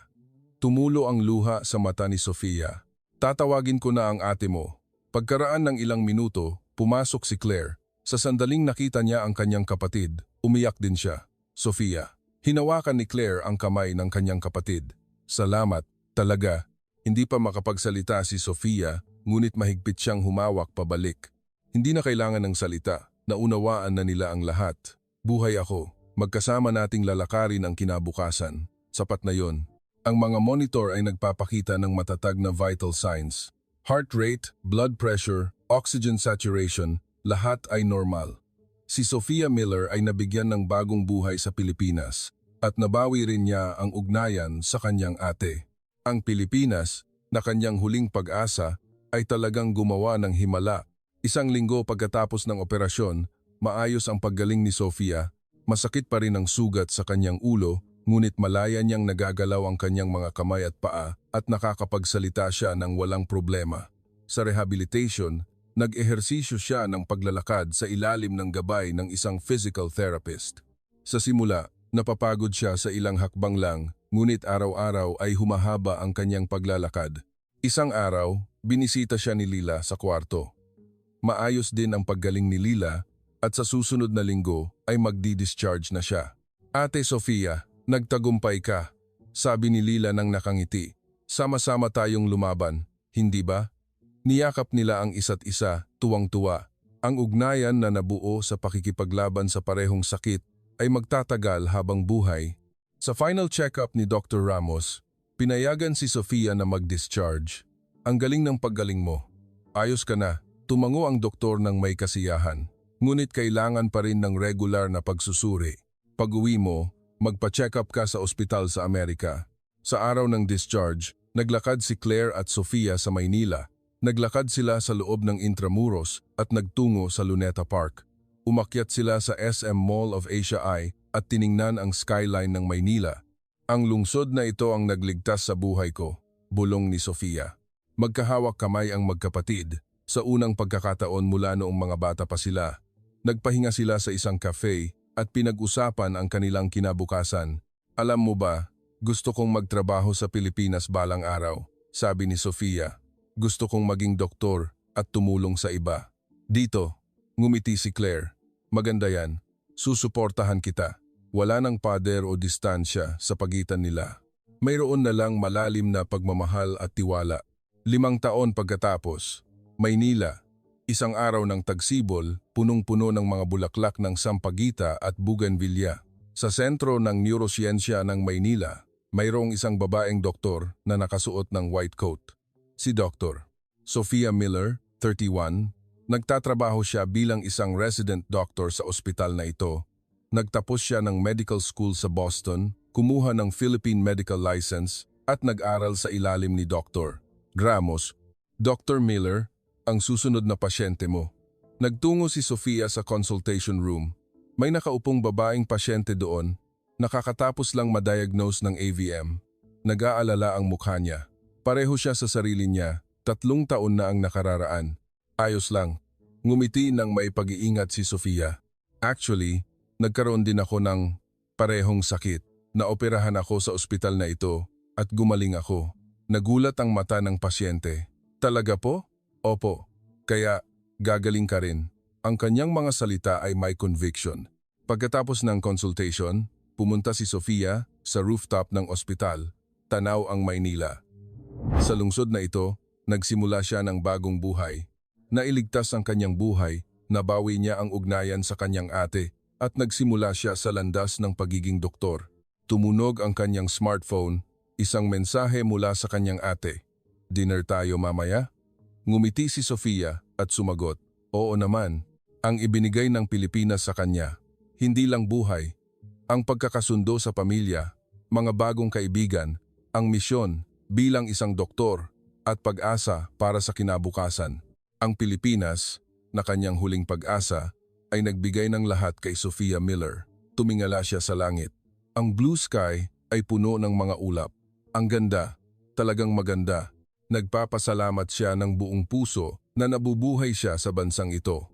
Tumulo ang luha sa mata ni Sofia. Tatawagin ko na ang ate mo. Pagkaraan ng ilang minuto, pumasok si Claire. Sa sandaling nakita niya ang kanyang kapatid, umiyak din siya. Sofia. Hinawakan ni Claire ang kamay ng kanyang kapatid. Salamat, talaga. Hindi pa makapagsalita si Sofia, ngunit mahigpit siyang humawak pabalik. Hindi na kailangan ng salita, naunawaan na nila ang lahat. Buhay ako, magkasama nating lalakarin ang kinabukasan. Sapat na yon. Ang mga monitor ay nagpapakita ng matatag na vital signs. Heart rate, blood pressure, oxygen saturation, lahat ay normal. Si Sofia Miller ay nabigyan ng bagong buhay sa Pilipinas at nabawi rin niya ang ugnayan sa kanyang ate. Ang Pilipinas, na kanyang huling pag-asa, ay talagang gumawa ng himala. Isang linggo pagkatapos ng operasyon, maayos ang paggaling ni Sofia, masakit pa rin ang sugat sa kanyang ulo, ngunit malaya niyang nagagalaw ang kanyang mga kamay at paa at nakakapagsalita siya ng walang problema. Sa rehabilitation, nag-ehersisyo siya ng paglalakad sa ilalim ng gabay ng isang physical therapist. Sa simula, napapagod siya sa ilang hakbang lang, ngunit araw-araw ay humahaba ang kanyang paglalakad. Isang araw, binisita siya ni Lila sa kwarto. Maayos din ang paggaling ni Lila at sa susunod na linggo ay magdi-discharge na siya. Ate Sofia, nagtagumpay ka, sabi ni Lila nang nakangiti. Sama-sama tayong lumaban, hindi ba? Niyakap nila ang isa't isa, tuwang-tuwa. Ang ugnayan na nabuo sa pakikipaglaban sa parehong sakit ay magtatagal habang buhay. Sa final check-up ni Dr. Ramos, pinayagan si Sofia na mag-discharge. Ang galing ng paggaling mo. Ayos ka na, tumango ang doktor ng may kasiyahan. Ngunit kailangan pa rin ng regular na pagsusuri. Pag-uwi mo, magpa-check-up ka sa ospital sa Amerika. Sa araw ng discharge, naglakad si Claire at Sofia sa Maynila. Naglakad sila sa loob ng Intramuros at nagtungo sa Luneta Park. Umakyat sila sa SM Mall of Asia I at tiningnan ang skyline ng Maynila. Ang lungsod na ito ang nagligtas sa buhay ko, bulong ni Sofia. Magkahawak kamay ang magkapatid sa unang pagkakataon mula noong mga bata pa sila. Nagpahinga sila sa isang cafe at pinag-usapan ang kanilang kinabukasan. Alam mo ba, gusto kong magtrabaho sa Pilipinas balang araw, sabi ni Sofia. Gusto kong maging doktor at tumulong sa iba. Dito, ngumiti si Claire. Maganda yan. Susuportahan kita. Wala nang pader o distansya sa pagitan nila. Mayroon na lang malalim na pagmamahal at tiwala. 5 taon pagkatapos, Maynila. Isang araw ng tagsibol, punong-puno ng mga bulaklak ng sampagita at bougainvillea. Sa sentro ng neurosiyensya ng Maynila, mayroong isang babaeng doktor na nakasuot ng white coat. Si Dr. Sofia Miller, 31, nagtatrabaho siya bilang isang resident doctor sa ospital na ito. Nagtapos siya ng medical school sa Boston, kumuha ng Philippine Medical License at nag-aral sa ilalim ni Dr. Gramos. Dr. Miller, ang susunod na pasyente mo. Nagtungo si Sofia sa consultation room. May nakaupong babaeng pasyente doon. Nakakatapos lang ma-diagnose ng AVM. Nag-aalala ang mukha niya. Pareho siya sa sarili niya. 3 taon na ang nakararaan. Ayos lang. Ngumiti ng may pag-iingat si Sofia. Actually, nagkaroon din ako ng parehong sakit. Naoperahan ako sa ospital na ito at gumaling ako. Nagulat ang mata ng pasyente. Talaga po? Opo. Kaya gagaling ka rin. Ang kanyang mga salita ay may conviction. Pagkatapos ng consultation, pumunta si Sofia sa rooftop ng ospital. Tanaw ang Maynila. Sa lungsod na ito, nagsimula siya ng bagong buhay. Nailigtas ang kanyang buhay, nabawi niya ang ugnayan sa kanyang ate at nagsimula siya sa landas ng pagiging doktor. Tumunog ang kanyang smartphone, isang mensahe mula sa kanyang ate. Dinner tayo mamaya? Ngumiti si Sofia at sumagot, oo naman. Ang ibinigay ng Pilipinas sa kanya, hindi lang buhay, ang pagkakasundo sa pamilya, mga bagong kaibigan, ang misyon bilang isang doktor at pag-asa para sa kinabukasan. Ang Pilipinas, na kanyang huling pag-asa, ay nagbigay ng lahat kay Sophia Miller. Tumingala siya sa langit. Ang blue sky ay puno ng mga ulap. Ang ganda, talagang maganda. Nagpapasalamat siya ng buong puso na nabubuhay siya sa bansang ito.